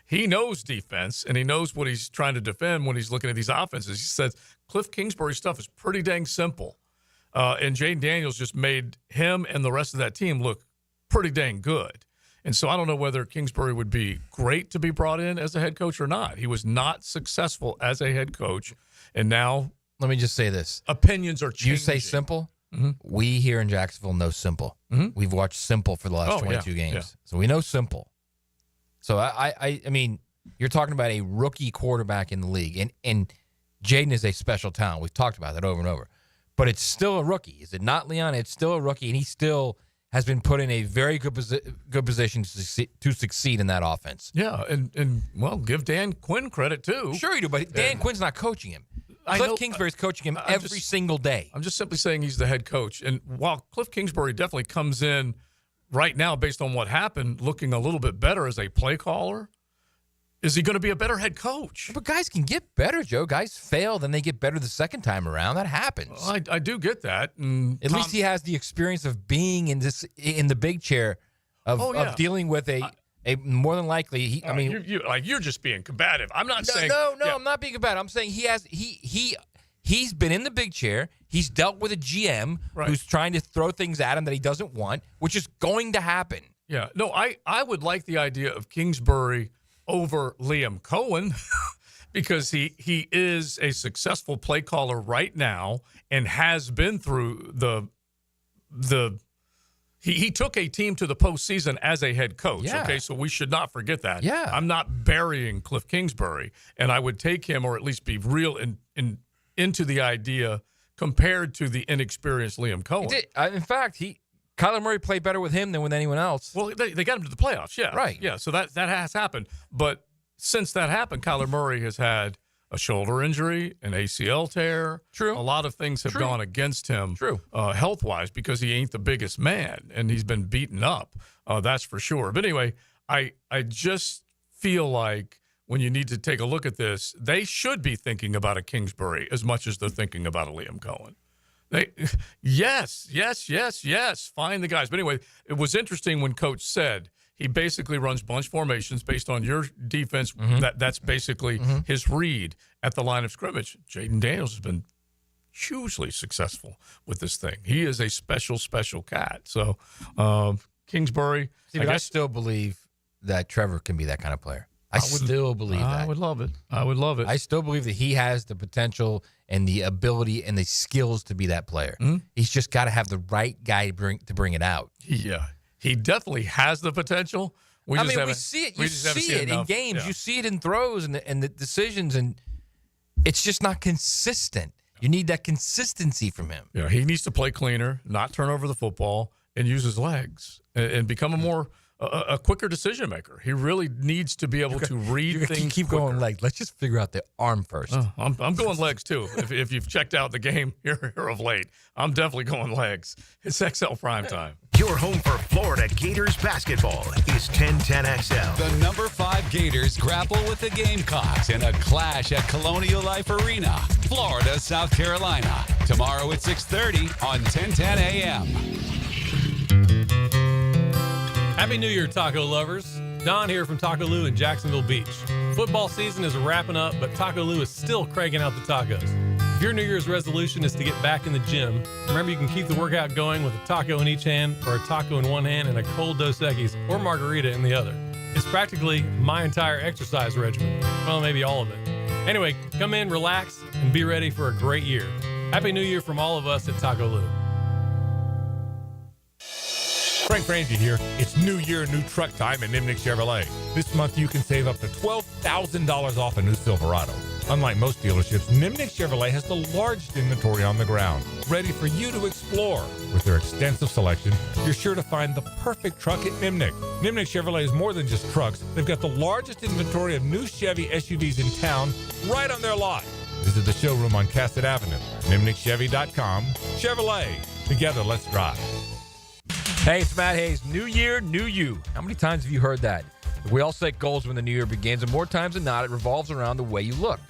he knows defense, and he knows what he's trying to defend when he's looking at these offenses. He said Cliff Kingsbury's stuff is pretty dang simple, and Jaden Daniels just made him and the rest of that team look pretty dang good. And so I don't know whether Kingsbury would be great to be brought in as a head coach or not. He was not successful as a head coach, and now let me just say this: opinions are changing. You say Simple. Mm-hmm. We here in Jacksonville know Simple. Mm-hmm. We've watched Simple for the last 22 games, so we know Simple. So I mean, you're talking about a rookie quarterback in the league, and Jaden is a special talent. We've talked about that over and over, but it's still a rookie, is it not, Leon? It's still a rookie, and he still has been put in a very good position to succeed in that offense. Yeah, and well, give Dan Quinn credit too. Sure you do, but Dan Quinn's not coaching him. Cliff Kingsbury's coaching him every single day. I'm just simply saying he's the head coach. And while Cliff Kingsbury definitely comes in right now based on what happened, looking a little bit better as a play caller, is he going to be a better head coach? But guys can get better, Joe. Guys fail, then they get better the second time around. That happens. Well, I do get that. At least he has the experience of being in the big chair of dealing with a more than likely. You're just being combative. I'm not saying no. I'm not being combative. I'm saying he's been in the big chair. He's dealt with a GM who's trying to throw things at him that he doesn't want, which is going to happen. Yeah. No, I would like the idea of Kingsbury over Liam Coen because he is a successful play caller right now and has been through he took a team to the postseason as a head coach. Yeah. Okay, so we should not forget that. Yeah. I'm not burying Cliff Kingsbury, and I would take him, or at least be real into the idea compared to the inexperienced Liam Coen. In fact, Kyler Murray played better with him than with anyone else. Well, they got him to the playoffs, yeah. Right. Yeah, so that has happened. But since that happened, Kyler Murray has had a shoulder injury, an ACL tear. True. A lot of things have gone against him health-wise because he ain't the biggest man, and he's been beaten up. That's for sure. But anyway, I just feel like when you need to take a look at this, they should be thinking about a Kingsbury as much as they're thinking about a Liam Coen. Yes. Find the guys. But anyway, it was interesting when Coach said he basically runs bunch formations based on your defense. Mm-hmm. That's basically his read at the line of scrimmage. Jaden Daniels has been hugely successful with this thing. He is a special cat. So Kingsbury. I still believe that Trevor can be that kind of player. I still believe that. I would love it. I still believe that he has the potential and the ability and the skills to be that player. Mm-hmm. He's just got to have the right guy to bring it out. Yeah, he definitely has the potential. We see it. You see it in games. Yeah. You see it in throws and the decisions, and it's just not consistent. You need that consistency from him. Yeah, he needs to play cleaner, not turn over the football, and use his legs and become a quicker decision maker. He really needs to be able to read things. Keep going legs. Let's just figure out the arm first. I'm going legs too. If you've checked out the game here of late, I'm definitely going legs. It's XL Primetime. Your home for Florida Gators basketball is 1010XL. The number 5 Gators grapple with the Gamecocks in a clash at Colonial Life Arena, Florida, South Carolina. Tomorrow at 6:30 on 1010 AM. Happy New Year, taco lovers. Don here from Taco Lou in Jacksonville Beach. Football season is wrapping up, but Taco Lou is still cranking out the tacos. If your New Year's resolution is to get back in the gym, remember you can keep the workout going with a taco in each hand or a taco in one hand and a cold Dos Equis or margarita in the other. It's practically my entire exercise regimen. Well, maybe all of it. Anyway, come in, relax, and be ready for a great year. Happy New Year from all of us at Taco Lou. Frank Frangie here. It's New Year, new truck time at Nimnick Chevrolet. This month you can save up to $12,000 off a new Silverado. Unlike most dealerships, Nimnick Chevrolet has the largest inventory on the ground, ready for you to explore. With their extensive selection, you're sure to find the perfect truck at Nimnick. Nimnick Chevrolet is more than just trucks. They've got the largest inventory of new Chevy SUVs in town right on their lot. Visit the showroom on Cassett Avenue. NimnickChevy.com. Chevrolet. Together, let's drive. Hey, it's Matt Hayes. New year, new you. How many times have you heard that? We all set goals when the new year begins, and more times than not, it revolves around the way you look.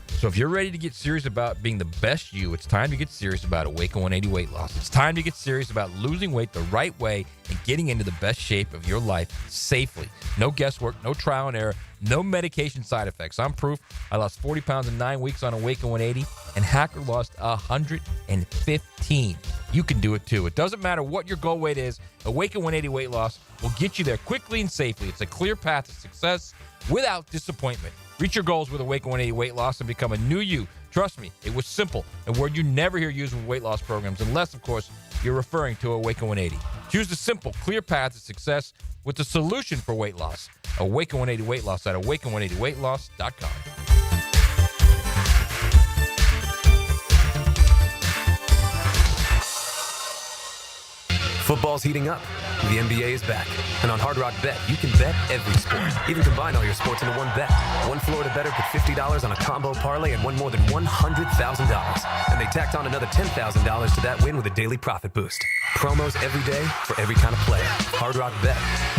So if you're ready to get serious about being the best you, it's time to get serious about a Waco 180 weight loss. It's time to get serious about losing weight the right way and getting into the best shape of your life safely. No guesswork, no trial and error, No medication side effects. I'm proof. I lost 40 pounds in 9 weeks on Awaken 180, and Hacker lost 115. You can do it too. It doesn't matter what your goal weight is. Awaken 180 weight loss will get you there quickly and safely. It's a clear path to success without disappointment. Reach your goals with Awaken 180 weight loss and become a new you. Trust me, it was simple, a word you never hear used with weight loss programs, unless, of course, you're referring to Awaken 180. Choose the simple, clear path to success with the solution for weight loss. Awaken 180 weight loss at awaken180weightloss.com. Football's heating up. The NBA is back. And on Hard Rock Bet, you can bet every sport. Even combine all your sports into one bet. One Florida bettor put $50 on a combo parlay and won more than $100,000. And they tacked on another $10,000 to that win with a daily profit boost. Promos every day for every kind of player. Hard Rock Bet.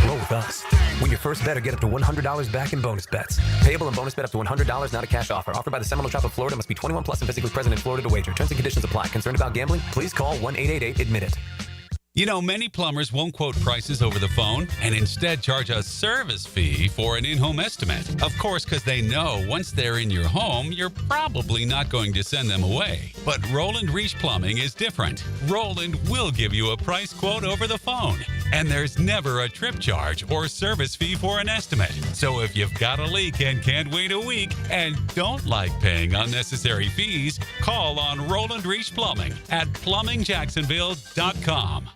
Roll with us. Win your first bet or get up to $100 back in bonus bets. Payable in bonus bet up to $100, not a cash offer. Offered by the Seminole Tribe of Florida. Must be 21 plus and physically present in Florida to wager. Terms and conditions apply. Concerned about gambling? Please call 1-888-ADMIT-IT. You know, many plumbers won't quote prices over the phone and instead charge a service fee for an in-home estimate. Of course, because they know once they're in your home, you're probably not going to send them away. But Roland Reach Plumbing is different. Roland will give you a price quote over the phone. And there's never a trip charge or service fee for an estimate. So if you've got a leak and can't wait a week and don't like paying unnecessary fees, call on Roland Reach Plumbing at plumbingjacksonville.com.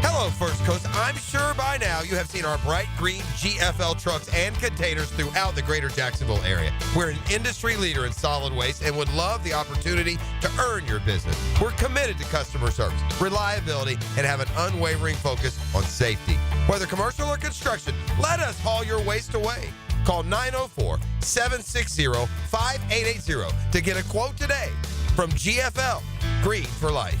Hello, First Coast. I'm sure by now you have seen our bright green GFL trucks and containers throughout the greater Jacksonville area. We're an industry leader in solid waste and would love the opportunity to earn your business. We're committed to customer service, reliability, and have an unwavering focus on safety. Whether commercial or construction, let us haul your waste away. Call 904-760-5880 to get a quote today from GFL, Green for Life.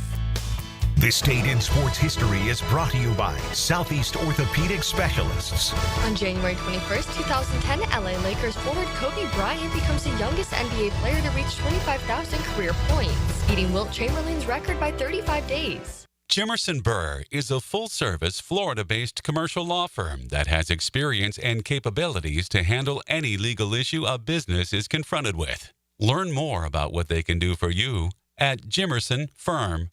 This Day in Sports History is brought to you by Southeast Orthopedic Specialists. On January 21st, 2010, LA Lakers forward Kobe Bryant becomes the youngest NBA player to reach 25,000 career points, beating Wilt Chamberlain's record by 35 days. Jimerson Burr is a full-service, Florida-based commercial law firm that has experience and capabilities to handle any legal issue a business is confronted with. Learn more about what they can do for you at jimersonfirm.com.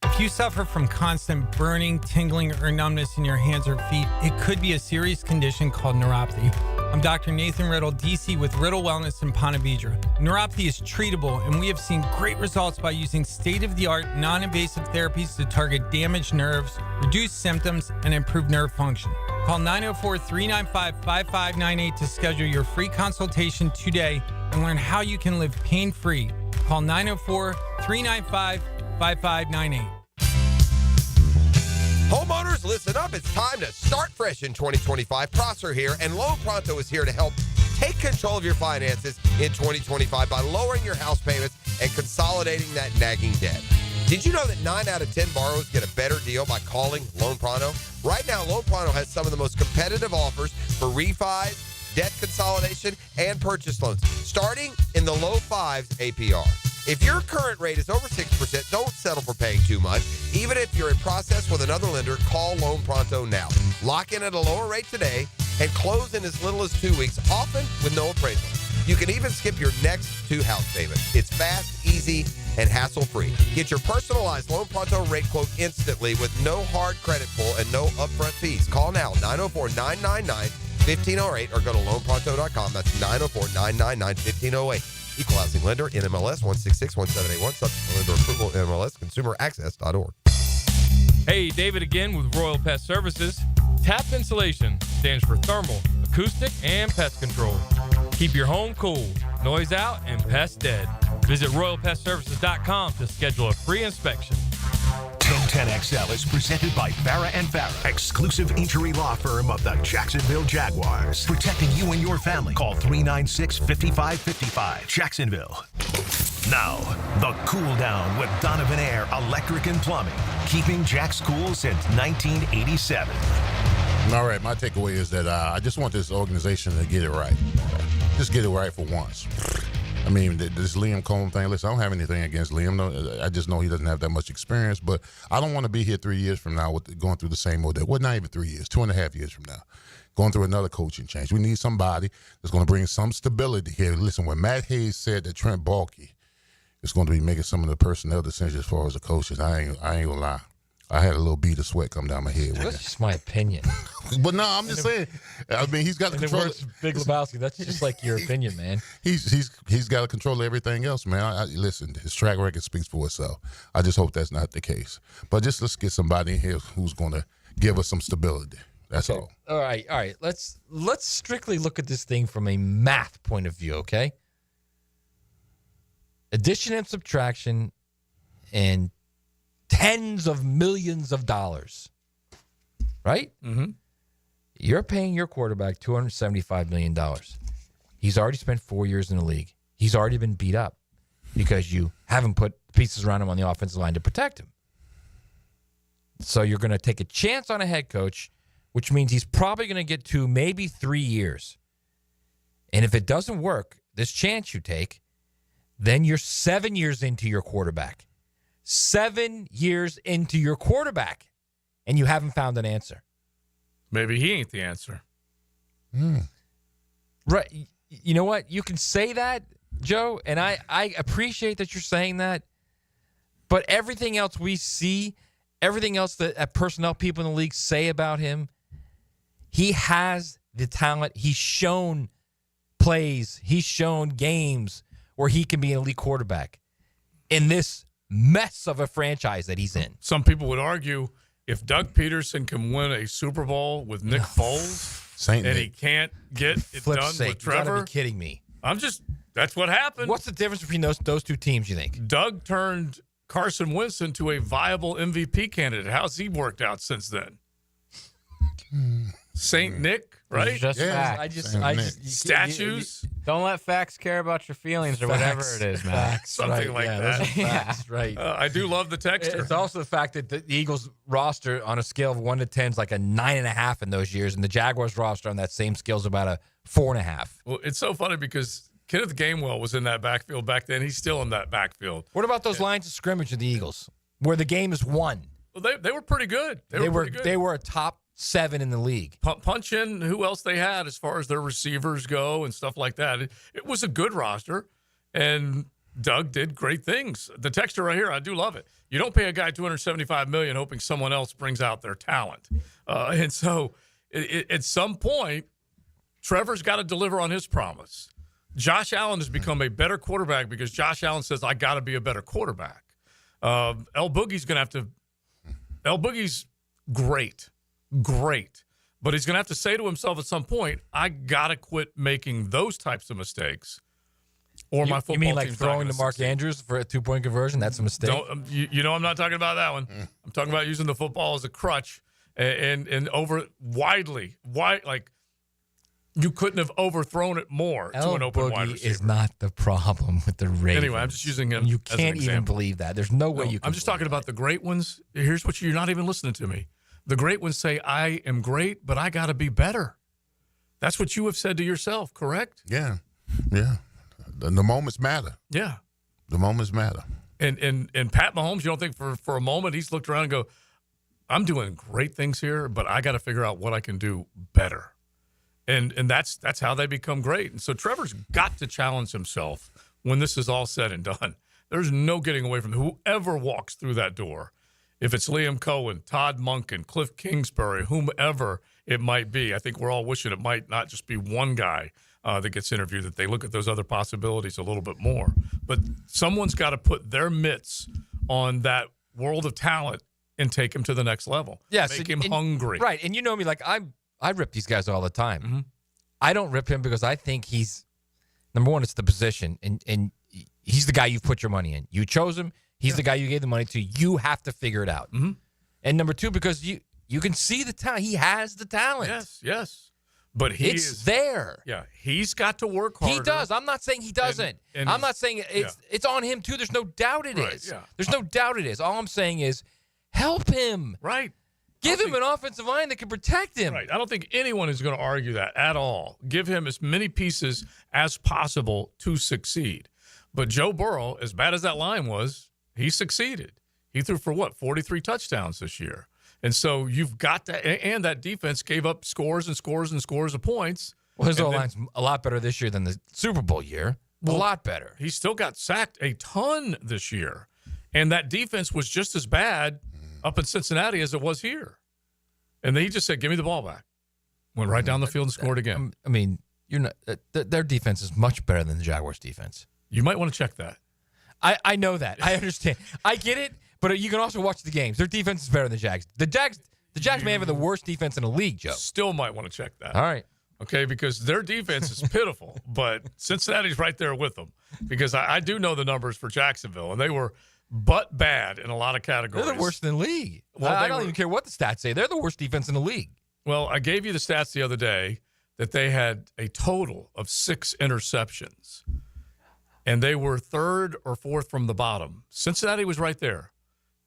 If you suffer from constant burning, tingling, or numbness in your hands or feet, it could be a serious condition called neuropathy. I'm Dr. Nathan Riddle, DC with Riddle Wellness in Ponte Vedra. Neuropathy is treatable, and we have seen great results by using state-of-the-art, non-invasive therapies to target damaged nerves, reduce symptoms, and improve nerve function. Call 904-395-5598 to schedule your free consultation today and learn how you can live pain-free. Call 904-395-5598. Homeowners, listen up. It's time to start fresh in 2025. Prosser here, and Loan Pronto is here to help take control of your finances in 2025 by lowering your house payments and consolidating that nagging debt. Did you know that 9 out of 10 borrowers get a better deal by calling Loan Pronto? Right now, Loan Pronto has some of the most competitive offers for refis, debt consolidation, and purchase loans, starting in the low 5s APR. If your current rate is over 6%, don't settle for paying too much. Even if you're in process with another lender, call Loan Pronto now. Lock in at a lower rate today and close in as little as 2 weeks, often with no appraisal. You can even skip your next 2 house payments. It's fast, easy, and hassle-free. Get your personalized Loan Pronto rate quote instantly with no hard credit pull and no upfront fees. Call now, 904-999-1508, or go to loanpronto.com. That's 904-999-1508. Equal housing lender, NMLS 1661781, subject to lender approval, NMLS consumeraccess.org. Hey, David again with Royal Pest Services. TAP Insulation stands for thermal, acoustic, and pest control. Keep your home cool, noise out, and pests dead. Visit RoyalPestServices.com to schedule a free inspection. 1010XL is presented by Farah & Farah, exclusive injury law firm of the Jacksonville Jaguars. Protecting you and your family. Call 396-5555. Jacksonville. Now, the Cool Down with Donovan Air Electric and Plumbing. Keeping Jack's cool since 1987. All right, my takeaway is that I just want this organization to get it right. Just get it right for once. I mean, this Liam Coen thing, listen, I don't have anything against Liam. No, I just know he doesn't have that much experience. But I don't want to be here 3 years from now with going through the same old day. Well, not even 3 years, 2.5 years from now, going through another coaching change. We need somebody that's going to bring some stability here. Listen, when Matt Hayes said that Trent Baalke is going to be making some of the personnel decisions as far as the coaches, I ain't going to lie. I had a little beat of sweat come down my head. That's just my opinion. But no, I'm just saying. I mean, he's got to control. Big Lebowski. That's just like your opinion, man. He's got to control everything else, man. Listen, his track record speaks for itself. I just hope that's not the case. But let's get somebody in here who's going to give us some stability. That's all. All right. Let's strictly look at this thing from a math point of view, okay? Addition and subtraction and tens of millions of dollars, right? Mm-hmm. You're paying your quarterback $275 million. He's already spent 4 years in the league. He's already been beat up because you haven't put pieces around him on the offensive line to protect him. So you're going to take a chance on a head coach, which means he's probably going to get 2, maybe 3 years. And if it doesn't work, this chance you take, then you're 7 years into your quarterback. 7 years into your quarterback, and you haven't found an answer. Maybe he ain't the answer. Right. You know what? You can say that, Joe, and I appreciate that you're saying that, but everything else we see, everything else that personnel people in the league say about him, he has the talent. He's shown plays. He's shown games where he can be an elite quarterback. In this mess of a franchise that he's in. Some people would argue if Doug Peterson can win a Super Bowl with Nick Foles he can't get it done with Trevor. You gotta be kidding me. That's what happened. What's the difference between those two teams, you think? Doug turned Carson Wentz into a viable MVP candidate. How's he worked out since then? Saint Nick, right? It's just facts. I just statues. Don't let facts care about your feelings or whatever it is, man. Something like that. Those are facts, right. I do love the texture. It's also the fact that the Eagles roster on a scale of 1 to 10 is like a 9.5 in those years, and the Jaguars roster on that same scale is about a 4.5. Well, it's so funny because Kenneth Gainwell was in that backfield back then. He's still in that backfield. What about those lines of scrimmage of the Eagles where the game is won? Well, they were pretty good. They were pretty good. They were a top 7 in the league. Punch in who else they had as far as their receivers go and stuff like that. It was a good roster, and Doug did great things. The texture right here, I do love it. You don't pay a guy $275 million hoping someone else brings out their talent. And so at some point, Trevor's got to deliver on his promise. Josh Allen has become a better quarterback because Josh Allen says, I got to be a better quarterback. El Boogie's going to have to – El Boogie's great, but he's going to have to say to himself at some point, I got to quit making those types of mistakes or my football team's You mean like team's throwing to Mark Andrews for a 2-point conversion? That's a mistake? You know I'm not talking about that one. I'm talking about using the football as a crutch and over widely. Like you couldn't have overthrown it more to an open wide receiver. Is not the problem with the Ravens. Anyway, I'm just using him. You as can't an even believe that. There's no way you can. I'm just talking about the great ones. Here's what you're not even listening to me. The great ones say, I am great, but I got to be better. That's what you have said to yourself, correct? Yeah. The moments matter. Yeah. The moments matter. And Pat Mahomes, you don't think for a moment he's looked around and go, I'm doing great things here, but I got to figure out what I can do better. And that's how they become great. And so Trevor's got to challenge himself when this is all said and done. There's no getting away from whoever walks through that door. If it's Liam Coen, Todd Monken, Cliff Kingsbury, whomever it might be, I think we're all wishing it might not just be one guy that gets interviewed, that they look at those other possibilities a little bit more. But someone's got to put their mitts on that world of talent and take him to the next level. Yes, Make him hungry. Right, and you know me, like I rip these guys all the time. Mm-hmm. I don't rip him because I think he's, number one, it's the position, and he's the guy you've put your money in. You chose him. He's the guy you gave the money to. You have to figure it out. Mm-hmm. And number two, because you can see the talent. He has the talent. Yes. But it's there. Yeah, he's got to work harder. He does. I'm not saying he doesn't. And I'm not saying it's on him, too. There's no doubt it is. Yeah. There's no doubt it is. All I'm saying is help him. Right. Give him an offensive line that can protect him. Right. I don't think anyone is going to argue that at all. Give him as many pieces as possible to succeed. But Joe Burrow, as bad as that line was, he succeeded. He threw for 43 touchdowns this year. And so you've got to, and that defense gave up scores and scores and scores of points. Well, his O-line's a lot better this year than the Super Bowl year. A lot better. He still got sacked a ton this year. And that defense was just as bad up in Cincinnati as it was here. And then he just said, give me the ball back. Went right down the field and scored again. I mean, you're not. Their defense is much better than the Jaguars' defense. You might want to check that. I know that. I understand. I get it. But you can also watch the games. Their defense is better than the Jags. The Jags may have the worst defense in the league, Joe. Still might want to check that. All right. Okay, because their defense is pitiful, but Cincinnati's right there with them. Because I do know the numbers for Jacksonville, and they were but bad in a lot of categories. They're the worst in the league. Well, I don't even care what the stats say. They're the worst defense in the league. Well, I gave you the stats the other day that they had a total of 6 interceptions, and they were 3rd or 4th from the bottom. Cincinnati was right there.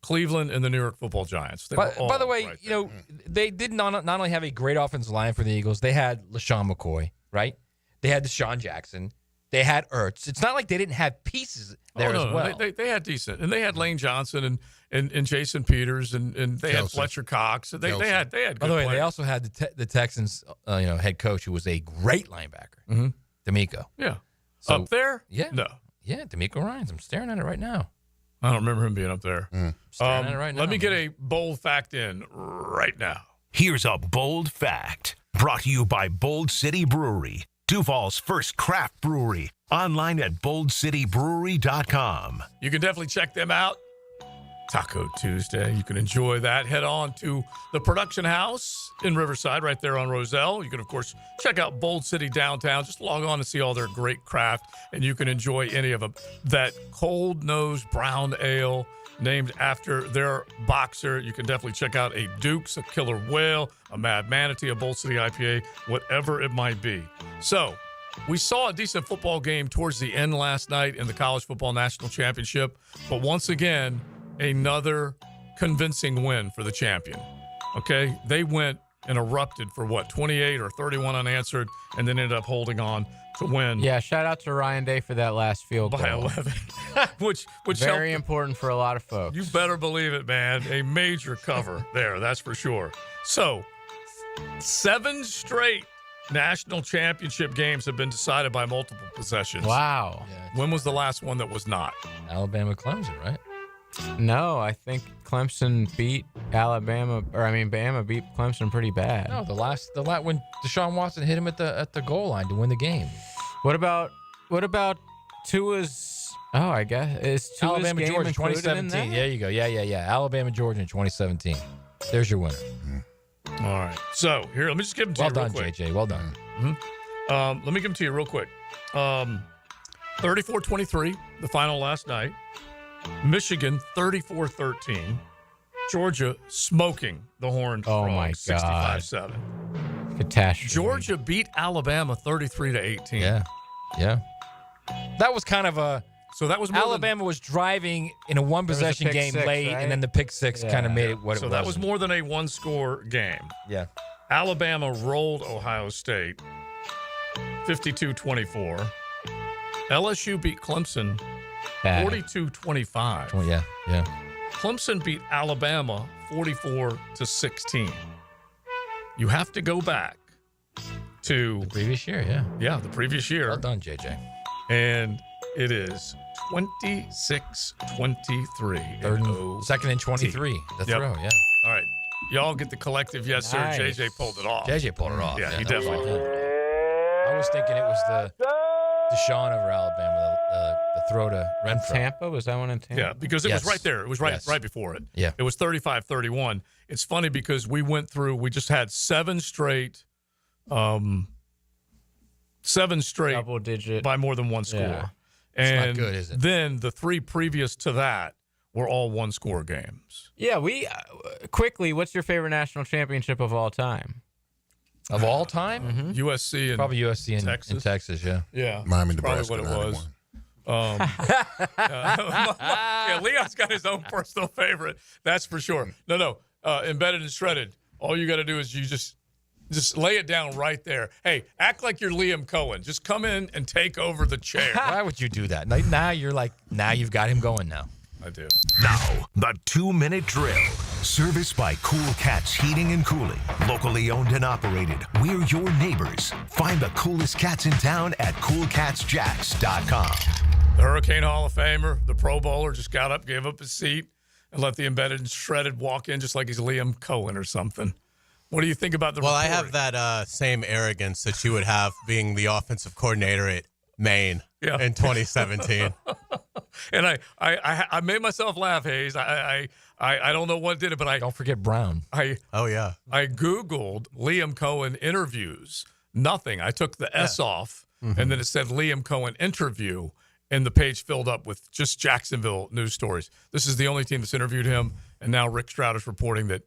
Cleveland and the New York Football Giants. By the way, right they did not only have a great offensive line for the Eagles, they had LaShawn McCoy, right? They had Deshaun Jackson. They had Ertz. It's not like they didn't have pieces there as well. They had decent. And they had Lane Johnson and Jason Peters and they had Fletcher Cox. They had good By the way, players. they also had the Texans head coach who was a great linebacker, D'Amico. Yeah. So, up there? Yeah. No. Yeah, D'Amico Ryans. I'm staring at it right now. I don't remember him being up there. Staring at it right now. Let me get a bold fact in right now. Here's a bold fact brought to you by Bold City Brewery, Duval's first craft brewery. Online at boldcitybrewery.com. You can definitely check them out. Taco Tuesday. You can enjoy that. Head on to the production house in Riverside, right there on Roselle. You can, of course, check out Bold City downtown. Just log on and see all their great craft, and you can enjoy any of them. That cold-nosed brown ale named after their boxer. You can definitely check out a Duke's, a Killer Whale, a Mad Manatee, a Bold City IPA, whatever it might be. So, we saw a decent football game towards the end last night in the College Football National Championship, but once again, another convincing win for the champion. Okay, they went and erupted for 28 or 31 unanswered, and then ended up holding on to win. Yeah, shout out to Ryan Day for that last field goal. By 11, which very important for a lot of folks. You better believe it, man. A major cover there, that's for sure. So, 7 straight national championship games have been decided by multiple possessions. Wow. When was the last one that was not? Alabama Clemson, right? No, I think Clemson beat Alabama, Bama beat Clemson pretty bad. No, the last when Deshaun Watson hit him at the goal line to win the game. What about Tua's? Oh, I guess it's Tua's Alabama game Georgia included 2017. in that? There you go. Yeah. Alabama Georgia in 2017. There's your winner. All right. So here, let me just give them to well you done, real quick. JJ. Well done. Let me give them to you real quick. 34-23, the final last night. Michigan 34-13. Georgia smoking the Horned Oh Frogs, my God. 65-7. Catastrophe. Georgia beat Alabama 33-18. Yeah. That was kind of a. So that was more Alabama was driving in a one possession pick game six, late, right? and then the pick six kind of made it what it was. So that was more than a one-score game. Yeah. Alabama rolled Ohio State 52-24. LSU beat Clemson 42-25. Yeah. Clemson beat Alabama 44-16. You have to go back to the previous year, yeah. Yeah, the previous year. Well done, JJ. And it is 26-23. Second and 23. The throw, yeah. All right. Y'all get the collective yes, sir. Nice. JJ pulled it off. JJ pulled it off. Yeah, he definitely did. I was thinking it was the Deshaun over Alabama, the throw to Renfro. Tampa? Was that one in Tampa? Yeah, because it was right there. It was right before it. Yeah. It was 35-31. It's funny because we just had 7 straight double digit by more than one score. Yeah. And It's not good, is it? Then the 3 previous to that were all one-score games. Yeah, we quickly, what's your favorite national championship of all time? Of all time? USC and Probably USC and Texas. in Texas, yeah. Yeah. Miami, probably Nebraska, what it was. Yeah, Leon's got his own personal favorite. That's for sure. No. Embedded and shredded. All you got to do is you just Just lay it down right there. Hey, act like you're Liam Coen. Just come in and take over the chair. Why would you do that? Now you've got him going now. I do. Now, the 2-minute drill. Serviced by Cool Cats Heating and Cooling. Locally owned and operated. We're your neighbors. Find the coolest cats in town at coolcatsjacks.com. The Hurricane Hall of Famer, the Pro Bowler, just got up, gave up his seat, and let the embedded and shredded walk in just like he's Liam Coen or something. What do you think about the Well, reporting? I have that same arrogance that you would have being the offensive coordinator at Maine in 2017. And I made myself laugh, Hayes. I don't know what did it, but don't forget Brown. I Googled Liam Coen interviews. Nothing. I took the S off, and then it said Liam Coen interview, and the page filled up with just Jacksonville news stories. This is the only team that's interviewed him, and now Rick Stroud is reporting that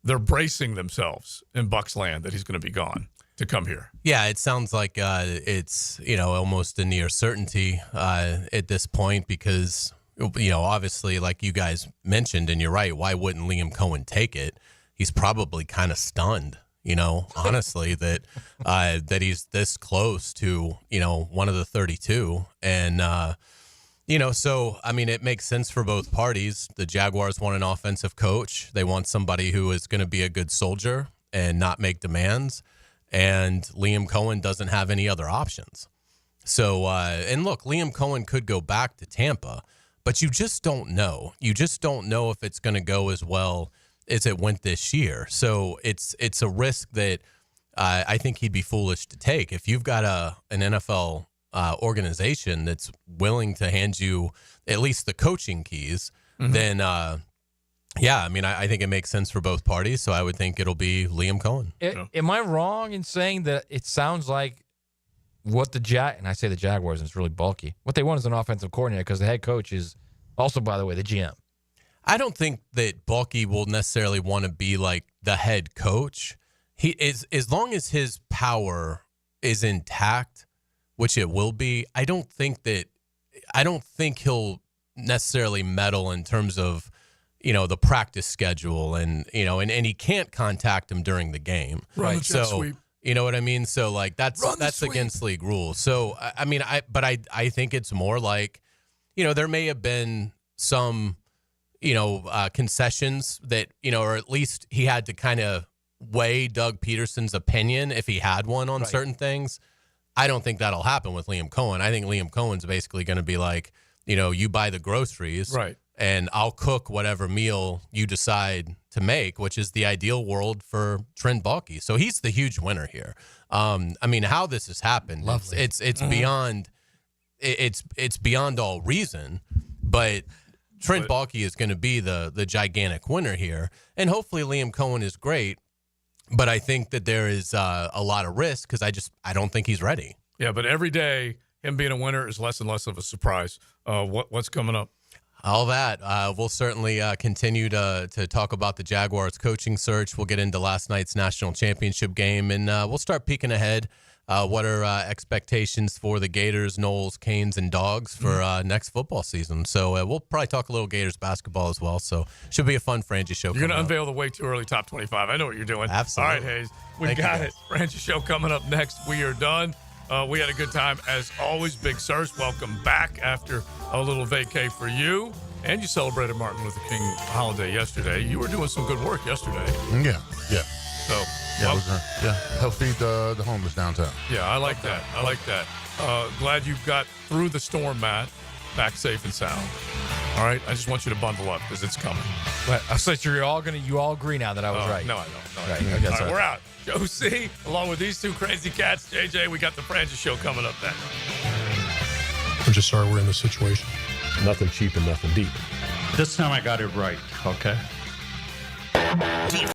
they're bracing themselves in Bucs land that he's going to be gone to come here. Yeah, it sounds like it's almost a near certainty at this point because obviously, like you guys mentioned, and you're right. Why wouldn't Liam Coen take it? He's probably kind of stunned, honestly, that he's this close to one of the 32, and so I mean, it makes sense for both parties. The Jaguars want an offensive coach. They want somebody who is going to be a good soldier and not make demands. And Liam Coen doesn't have any other options. So, and look, Liam Coen could go back to Tampa, but you just don't know. You just don't know if it's going to go as well as it went this year. So it's a risk that I think he'd be foolish to take. If you've got an NFL organization that's willing to hand you at least the coaching keys, then I mean, I think it makes sense for both parties, so I would think it'll be Liam Coen. Am I wrong in saying that it sounds like what and I say the Jaguars, and it's really bulky, what they want is an offensive coordinator because the head coach is also, by the way, the GM. I don't think that Bulky will necessarily want to be like the head coach. He is, as long as his power is intact, which it will be, I don't think he'll necessarily meddle in terms of the practice schedule and he can't contact him during the game. Right. So, sweep. You know what I mean? So like that's against league rules. So, I mean, I think it's more like, there may have been some, concessions that, or at least he had to kind of weigh Doug Peterson's opinion if he had one on certain things. I don't think that'll happen with Liam Coen. I think Liam Coen's basically going to be like, you buy the groceries. Right. And I'll cook whatever meal you decide to make, which is the ideal world for Trent Baalke. So he's the huge winner here. I mean, how this has happened, it's beyond it's beyond all reason. But Trent Baalke is going to be the gigantic winner here, and hopefully Liam Coen is great. But I think that there is a lot of risk because I don't think he's ready. Yeah, but every day him being a winner is less and less of a surprise. What's coming up? All that. We'll certainly continue to talk about the Jaguars coaching search. We'll get into last night's national championship game, and we'll start peeking ahead. What are expectations for the Gators, Noles, Canes, and Dogs for next football season? So we'll probably talk a little Gators basketball as well. So should be a fun Frangie show. You're going to unveil the way too early top 25. I know what you're doing. Absolutely. All right, Hayes. We got it. Frangie show coming up next. We are done. We had a good time as always. Big Search, welcome back after a little vacay for you. And you celebrated Martin Luther King holiday yesterday. You were doing some good work yesterday. Yeah. So help feed the homeless downtown. Yeah, I like that. Glad you got through the storm, Matt. Back safe and sound. All right, I just want you to bundle up because it's coming. I said you all agree now that I was right. No, I don't. Right. All right, we're out. Joe C, along with these two crazy cats, JJ, we got the Francis show coming up next. I'm just sorry we're in this situation. Nothing cheap and nothing deep. This time I got it right, okay?